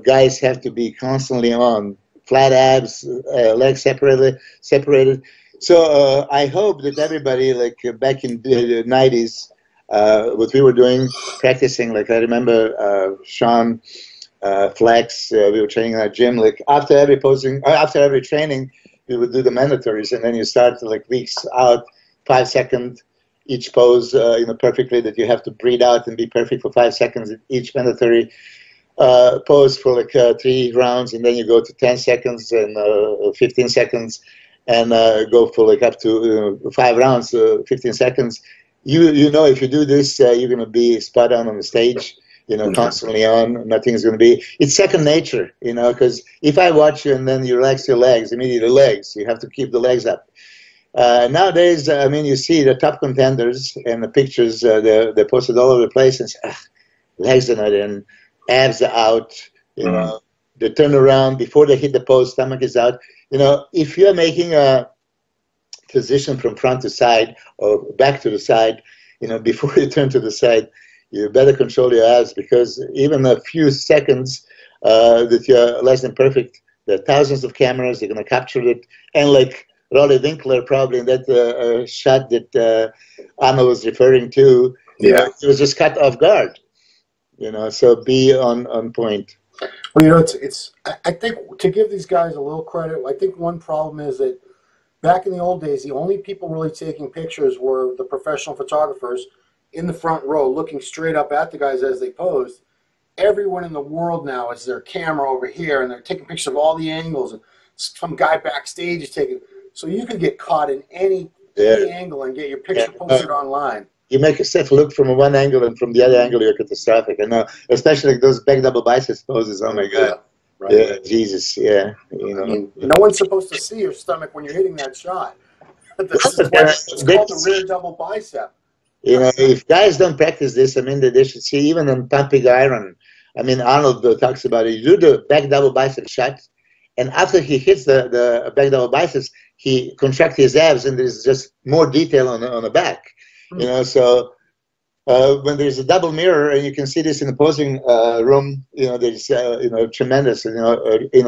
guys have to be constantly on. Flat abs, legs separated. So I hope that everybody, like back in the 90s, what we were doing, practicing, like I remember Sean, Flex, we were training in our gym. Like after every training, we would do the mandatories, and then you start like weeks out, 5 seconds each pose, perfectly. That you have to breathe out and be perfect for 5 seconds each mandatory pose for like 3 rounds, and then you go to 10 seconds and 15 seconds, and go for like up to 5 rounds, 15 seconds. If you do this, you're going to be spot on the stage. Constantly on. Nothing is going to be. It's second nature, because if I watch you and then you relax your legs, immediately legs. You have to keep the legs up. Nowadays, you see the top contenders and the pictures, they're posted all over the place, and say, legs are not in, abs are out, they turn around before they hit the post, stomach is out. If you're making a position from front to side or back to the side, before you turn to the side, you better control your abs, because even a few seconds that you're less than perfect, there are thousands of cameras, they're going to capture it. And like Rolly Winkler, probably in that shot that Ahmad was referring to, it was just cut off guard. So be on point. Well, I think to give these guys a little credit, I think one problem is that back in the old days, the only people really taking pictures were the professional photographers in the front row, looking straight up at the guys as they posed. Everyone in the world now is their camera over here, and they're taking pictures of all the angles, and some guy backstage is taking. So you can get caught in any angle and get your picture posted online. You make yourself look from one angle, and from the other angle you're catastrophic. And especially those back double biceps poses. Oh my God! Right. Yeah, Jesus, yeah. No one's supposed to see your stomach when you're hitting that shot. It's called the rear double bicep. If guys don't practice this, they should see, even in pumping iron. Arnold talks about it. You do the back double bicep shot, and after he hits the back double biceps, he contracts his abs, and there's just more detail on the back. So when there's a double mirror, and you can see this in the posing room, there's tremendous.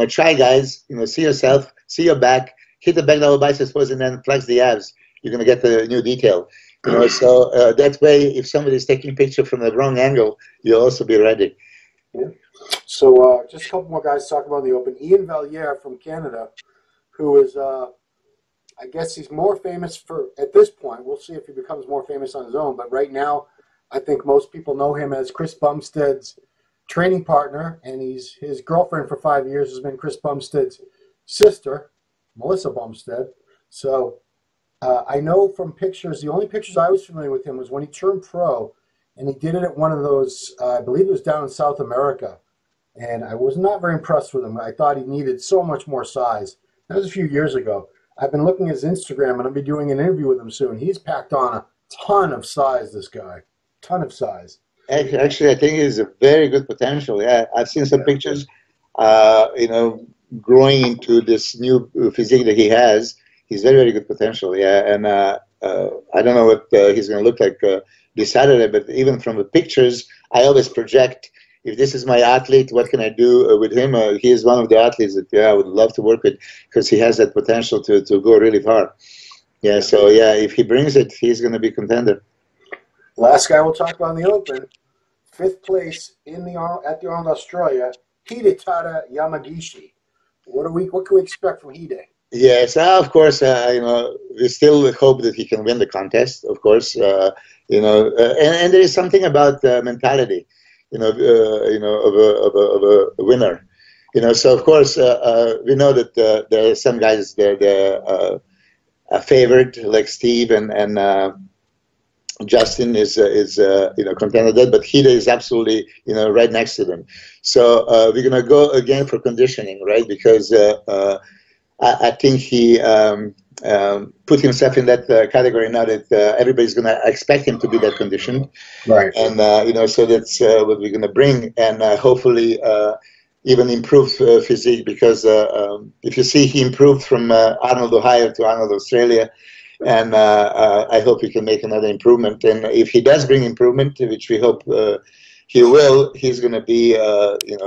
Try, guys. See yourself, see your back, hit the back double biceps pose, and then flex the abs. You're gonna get the new detail. So that way, if somebody's taking a picture from the wrong angle, you'll also be ready. Yeah. So just a couple more guys talking about the Open. Ian Valliere from Canada, who is, I guess he's more famous at this point. We'll see if he becomes more famous on his own. But right now, I think most people know him as Chris Bumstead's training partner, and his girlfriend for 5 years has been Chris Bumstead's sister. Melissa Bumstead. So I know from pictures, the only pictures I was familiar with him was when he turned pro, and he did it at one of those, I believe it was down in South America. And I was not very impressed with him. I thought he needed so much more size. That was a few years ago. I've been looking at his Instagram, and I'll be doing an interview with him soon. He's packed on a ton of size, this guy. Ton of size. Actually, I think he's a very good potential. Yeah, I've seen some pictures, growing into this new physique that he has. He's very, very good potential. Yeah, and I don't know what he's going to look like this Saturday, but even from the pictures, I always project, if this is my athlete, what can I do with him? He is one of the athletes that I would love to work with because he has that potential to go really far. Yeah, so yeah, if he brings it, he's going to be contender. Last guy we'll talk about in the Open, 5th place at the Arnold Australia, Hidetaka Yamagishi. What can we expect from Hide? Yes, of course. We still hope that he can win the contest. Of course, and there is something about mentality, of a winner. So of course we know that there are some guys they're favored, like Steve and Justin is contender, but Hida is absolutely right next to them. So we're gonna go again for conditioning, right? Because I think he put himself in that category now that everybody's gonna expect him to be that conditioned, right? And so that's what we're gonna bring, and hopefully even improve physique. Because if you see, he improved from Arnold, Ohio to Arnold, Australia. And I hope he can make another improvement. And if he does bring improvement, which we hope he will, he's going to be,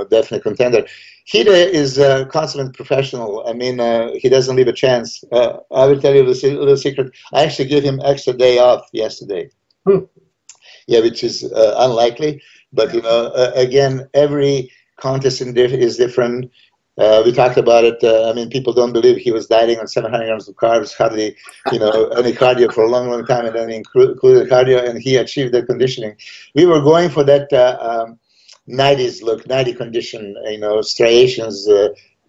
definitely contender. Hida is a consummate professional. I mean, he doesn't leave a chance. I will tell you a little secret. I actually gave him extra day off yesterday. Yeah, which is unlikely. But, again, every contest is different. We talked about it. I mean, people don't believe he was dieting on 700 grams of carbs, hardly, any cardio for a long, long time, and then included cardio, and he achieved that conditioning. We were going for that 90s look, 90 condition, striations.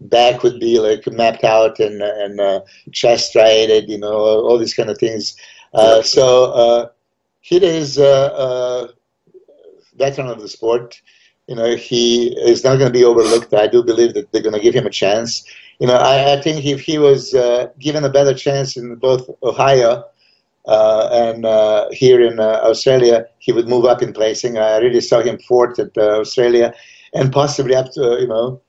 Back would be like mapped out and chest striated, all these kind of things. So Hida is a veteran of the sport. He is not going to be overlooked. I do believe that they're going to give him a chance. I think if he was given a better chance in both Ohio and here in Australia, he would move up in placing. I really saw him 4th at Australia, and possibly up to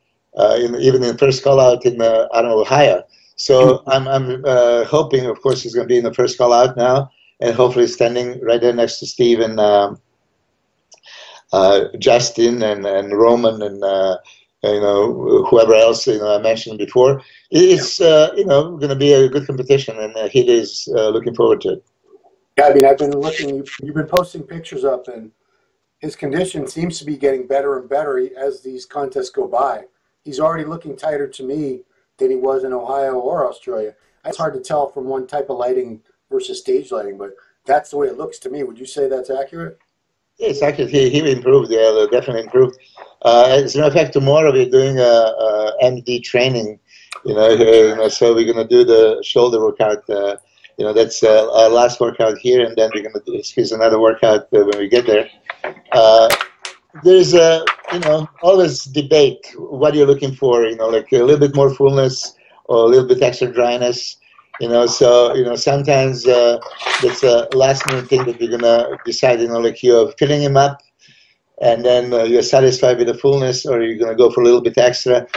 even in first call out in Ohio. So I'm hoping, of course, he's going to be in the first call out now, and hopefully standing right there next to Steve and Justin and Roman and whoever else I mentioned before. It's going to be a good competition, and he is looking forward to it. Yeah, I mean, I've been looking. You've been posting pictures up, and his condition seems to be getting better and better as these contests go by. He's already looking tighter to me than he was in Ohio or Australia. It's hard to tell from one type of lighting versus stage lighting, but that's the way it looks to me. Would you say that's accurate? Yes, actually, he improved. Yeah, definitely improved. As a matter of fact, tomorrow we're doing a MD training. So we're gonna do the shoulder workout. That's our last workout here, and then we're gonna squeeze another workout when we get there. There's always debate. What you're looking for? Like a little bit more fullness or a little bit extra dryness. So sometimes that's a last minute thing that we're gonna decide. Like you're filling him up, and then you're satisfied with the fullness, or you're gonna go for a little bit extra.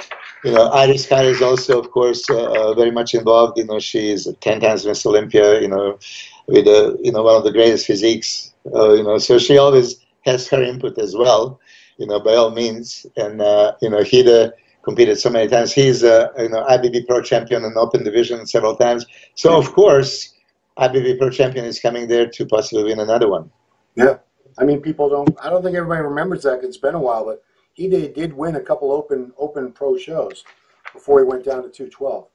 Iris Kyle is also, of course, very much involved. She is 10 times Miss Olympia. With one of the greatest physiques. So she always has her input as well. By all means, and Hida competed so many times. He's IFBB Pro champion in open division several times. So of course, IFBB Pro champion is coming there to possibly win another one. Yeah, I mean, I don't think everybody remembers that 'cause it's been a while, but he did win a couple open pro shows before he went down to 212.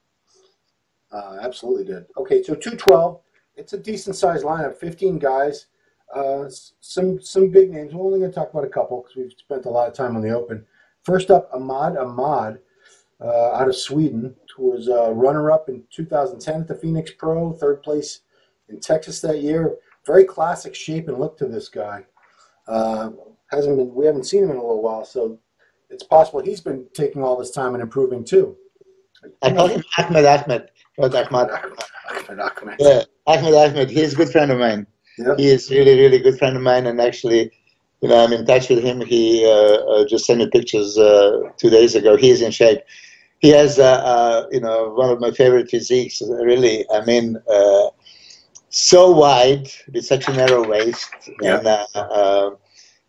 Absolutely did. Okay, so 212, it's a decent sized lineup, 15 guys. Some big names. We're only going to talk about a couple because we've spent a lot of time on the Open. First up, Ahmad. out of Sweden, who was runner-up in 2010 at the Phoenix Pro, third place in Texas that year. Very classic shape and look to this guy. We haven't seen him in a little while, so it's possible he's been taking all this time and improving too. I call him Ahmad, not Ahmad. Ahmad. Yeah, Ahmad. He's a good friend of mine. Yep. He is really, really good friend of mine, and actually, I'm in touch with him. He just sent me pictures 2 days ago. He is in shape. He has, one of my favorite physiques. Really, so wide with such a narrow waist, and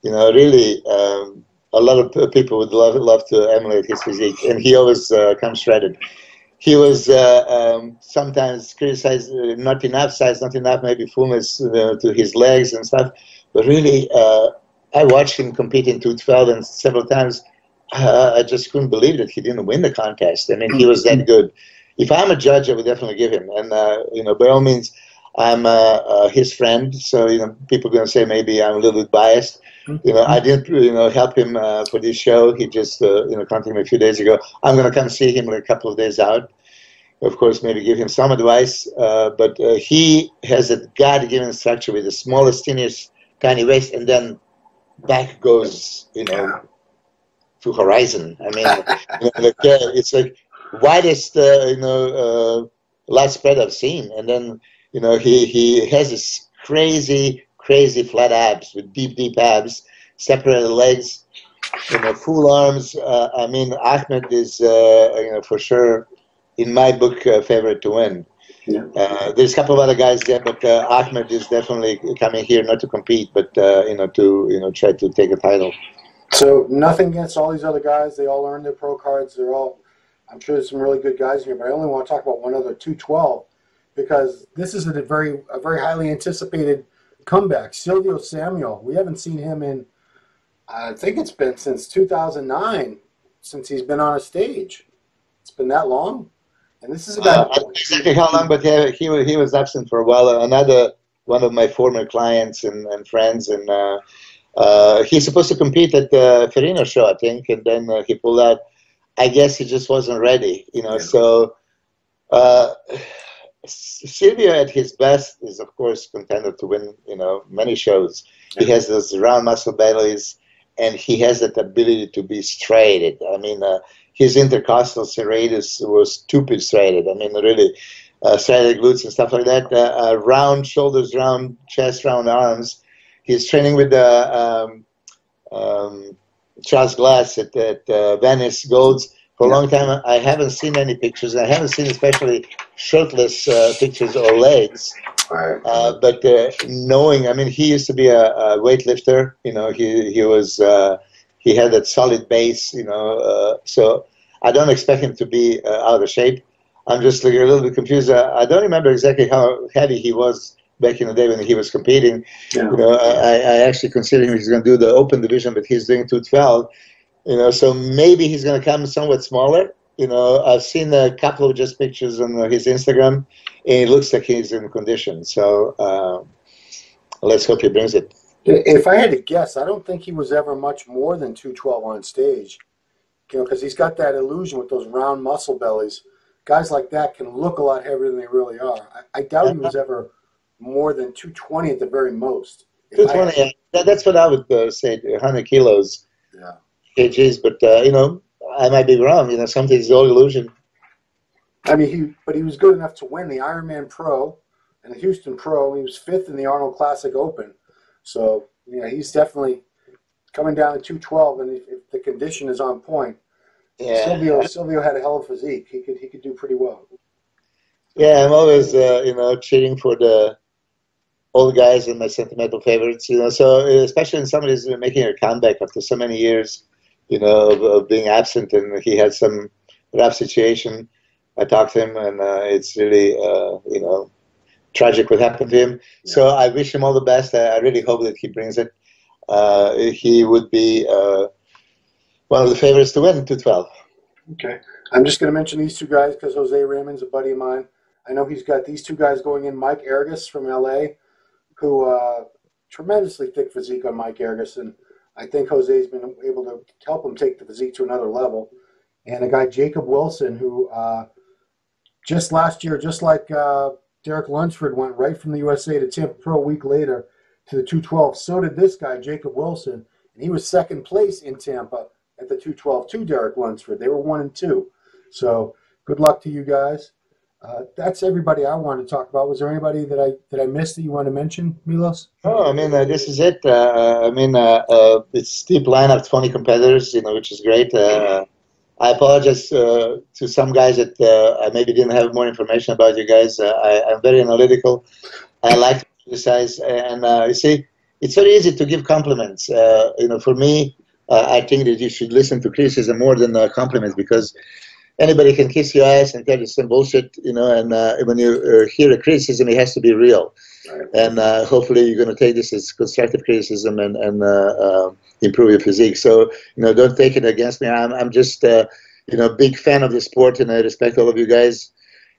really, a lot of people would love to emulate his physique, and he always comes shredded. He was sometimes criticized, not enough size, not enough maybe fullness to his legs and stuff. But really, I watched him compete in 212, and several times I just couldn't believe that he didn't win the contest. I mean, he was that good. If I'm a judge, I would definitely give him. And by all means, I'm his friend, so people are going to say maybe I'm a little bit biased. I didn't, help him for this show. He just, contacted me a few days ago. I'm going to come see him in a couple of days out. Of course, maybe give him some advice. But he has a God-given structure with the smallest, tiniest, tiny waist, and then back goes, to horizon. I mean, it's like widest, last spread I've seen. And then, he has this crazy flat abs with deep abs, separated legs, full arms. Ahmed is, for sure, in my book, favorite to win. Yeah. There's a couple of other guys there, but Ahmed is definitely coming here not to compete, but to try to take a title. So nothing against all these other guys. They all earned their pro cards. I'm sure there's some really good guys here, but I only want to talk about one other 212 because this is a very highly anticipated comeback. Silvio Samuel. We haven't seen him in, I think it's been since 2009 since he's been on a stage. It's been that long. And this is a guy. I don't know exactly how long, but he was absent for a while. Another one of my former clients and friends, and he's supposed to compete at the Farina show, I think, and then he pulled out. I guess he just wasn't ready, So Silvio at his best is, of course, contender to win, many shows. He has those round muscle bellies, and he has that ability to be straight. His intercostal serratus was stupid straighted. Really, straighted glutes and stuff like that. Round shoulders, round chest, round arms. He's training with Charles Glass at Venice Golds for a long time. I haven't seen any pictures. I haven't seen especially shirtless pictures or legs. But knowing, he used to be a weightlifter. He had that solid base. So I don't expect him to be out of shape. I'm just a little bit confused. I don't remember exactly how heavy he was back in the day when he was competing. Yeah. I actually consider him he's going to do the open division, but he's doing 212. So maybe he's going to come somewhat smaller. I've seen a couple of just pictures on his Instagram, and it looks like he's in condition. So let's hope he brings it. If I had to guess, I don't think he was ever much more than 212 on stage. Because he's got that illusion with those round muscle bellies. Guys like that can look a lot heavier than they really are. I doubt he was ever more than 220 at the very most. 220, that's what I would say, 100 kilos. Yeah. Kgs, but, I might be wrong. Sometimes it's all illusion. But he was good enough to win the Ironman Pro and the Houston Pro. He was 5th in the Arnold Classic Open. So, he's definitely coming down to 212, and if the condition is on point, Silvio had a hell of a physique. He could do pretty well. Yeah, I'm always cheering for the old guys and my sentimental favorites. So especially when somebody's making a comeback after so many years, of being absent, and he had some rough situation. I talked to him, and it's really tragic what happened to him. Yeah. So I wish him all the best. I really hope that he brings it. He would be one of the favorites to win 212. Okay. I'm just going to mention these two guys because Jose Raymond's a buddy of mine. I know he's got these two guys going in. Mike Ergus from L.A., who tremendously thick physique on Mike Ergus, and I think Jose's been able to help him take the physique to another level. and a guy, Jacob Wilson, who just last year, just like Derek Lunsford went right from the USA to Tampa Pro a week later to the 212. So did this guy, Jacob Wilson, and he was second place in Tampa at the 212 to Derek Lunsford. They were 1 and 2. So good luck to you guys. That's everybody I wanted to talk about. Was there anybody that I missed that you want to mention, Milos? Oh, I mean, this is it. It's steep lineup, 20 competitors, which is great. I apologize to some guys that I maybe didn't have more information about you guys. I'm very analytical. I like to criticize, and you see, it's very easy to give compliments. For me, I think that you should listen to criticism more than compliments, because anybody can kiss your ass and tell you some bullshit, and when you hear a criticism, it has to be real. Right. And hopefully you're going to take this as constructive criticism and improve your physique. So, don't take it against me. I'm just, big fan of the sport, and I respect all of you guys,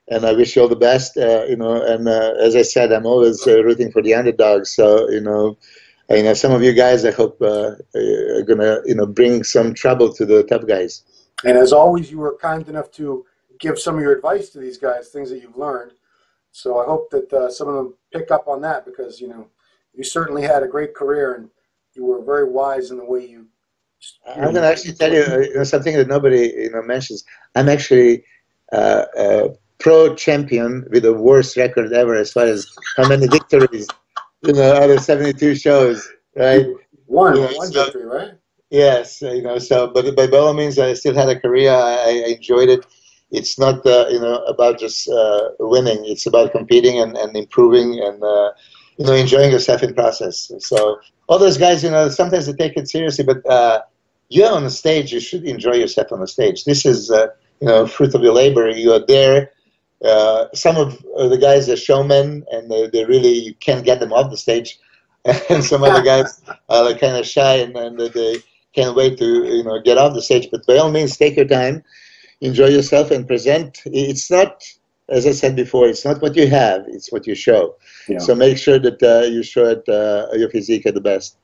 and I wish you all the best, and as I said, I'm always rooting for the underdogs. So, some of you guys, I hope, are going to, bring some trouble to the top guys. And as always, you were kind enough to give some of your advice to these guys, things that you've learned. So I hope that some of them pick up on that, because, you certainly had a great career, and you were very wise in the way you. I'm going to actually tell you, something that nobody mentions. I'm actually a pro champion with the worst record ever as far as how many victories, out of 72 shows, right? One victory, right? Yes, so, but by all means, I still had a career. I enjoyed it. It's not, about just winning. It's about competing and improving and, enjoying yourself in process. So all those guys, sometimes they take it seriously, but you're on the stage. You should enjoy yourself on the stage. This is, fruit of your labor. You are there. Some of the guys are showmen, and they really can't get them off the stage. And some other guys are kind of shy, and they can't wait to get off the stage. But by all means, take your time, enjoy yourself, and present. It's not, as I said before, it's not what you have, it's what you show. Yeah. So make sure that you show it, your physique at the best.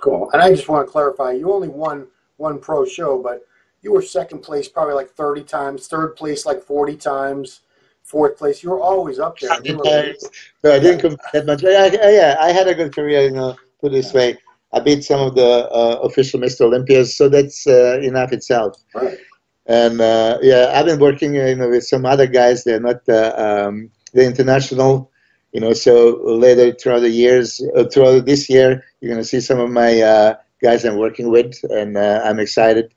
Cool. And I just want to clarify, you only won one pro show, but you were second place probably like 30 times, third place like 40 times, fourth place. You were always up there. No, I didn't compete that much. I had a good career, put it this way. I beat some of the official Mr. Olympias, so that's enough itself. Right. And I've been working, with some other guys. They're not the international, So later throughout the years, throughout this year, you're going to see some of my guys I'm working with, and I'm excited.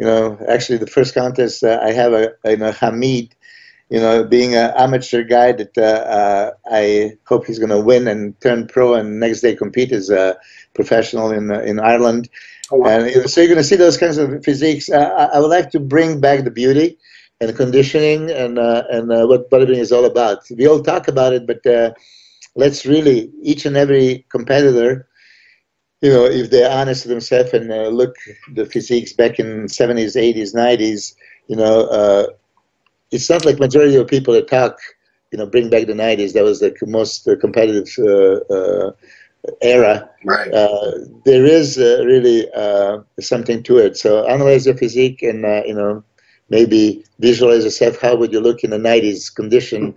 Actually, the first contest I have Hamid. Being an amateur guy that I hope he's going to win and turn pro and next day compete as a professional in Ireland. Oh, wow. And so you're going to see those kinds of physiques. I would like to bring back the beauty and conditioning and what bodybuilding is all about. We all talk about it, but let's really, each and every competitor, if they're honest to themselves and look the physiques back in 70s, 80s, 90s, it's not like majority of people that talk, bring back the 90s. That was the most competitive era. Right. There is really something to it. So analyze your physique and, maybe visualize yourself. How would you look in the 90s condition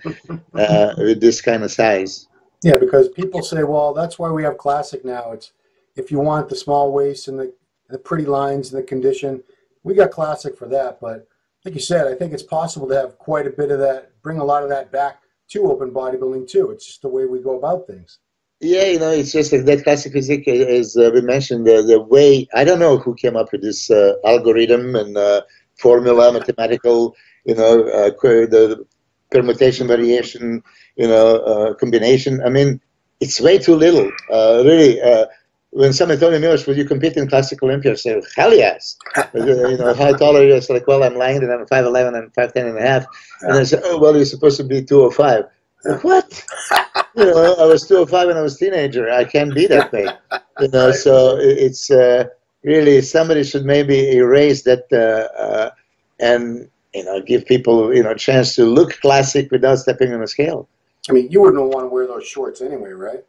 with this kind of size? Yeah, because people say, well, that's why we have classic now. It's if you want the small waist and the pretty lines and the condition, we got classic for that. But like you said, I think it's possible to have quite a bit of that, bring a lot of that back to open bodybuilding too. It's just the way we go about things. Yeah, it's just like that classic physique, as we mentioned, the way, I don't know who came up with this algorithm and formula, mathematical, the permutation, variation, combination. I mean, it's way too little, really. When somebody told me, Milos, will you compete in Classic Olympia? I said, hell yes. How tall are you? I said, like, well, I'm Langdon, I'm 5'11", I'm 5'10 and a half. And I said, oh, well, you're supposed to be 205. Like, what? I was 205 when I was a teenager. I can't be that big. So it's really, somebody should maybe erase that and, give people, a chance to look classic without stepping on a scale. I mean, you wouldn't want to wear those shorts anyway, right?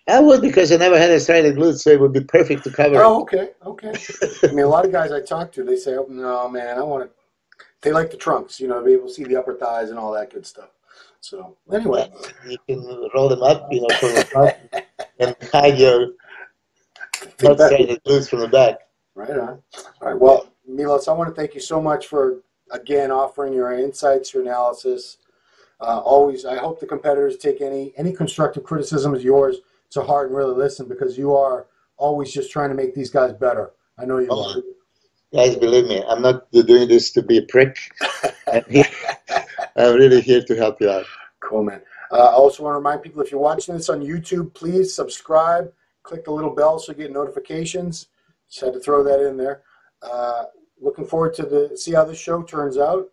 I would, because I never had a striated glute, so it would be perfect to cover Oh, it. okay, okay. I mean, a lot of guys I talk to, they say, oh, no, man, I want to. They like the trunks, you know, to be able to see the upper thighs and all that good stuff. So, anyway. You can roll them up, you know, from the front and hide your not striated glutes from the back. Right on. All right. Well, Milos, I want to thank you so much for, again, offering your insights, your analysis. Always, I hope the competitors take any constructive criticism of yours to heart and really listen, because you are always just trying to make these guys better. I know you are. Guys, believe me, I'm not doing this to be a prick. I'm really here to help you out. Cool, man. I also want to remind people, if you're watching this on YouTube, please subscribe. Click the little bell so you get notifications. Just had to throw that in there. Looking forward to see how this show turns out.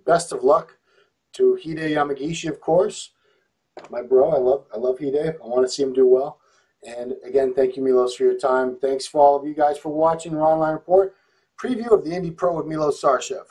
Best of luck to Hide Yamagishi, of course. My bro, I love Hide. I want to see him do well. And again, thank you, Milos, for your time. Thanks for all of you guys for watching Raw Online Report. Preview of the Indy Pro with Milos Sarcev.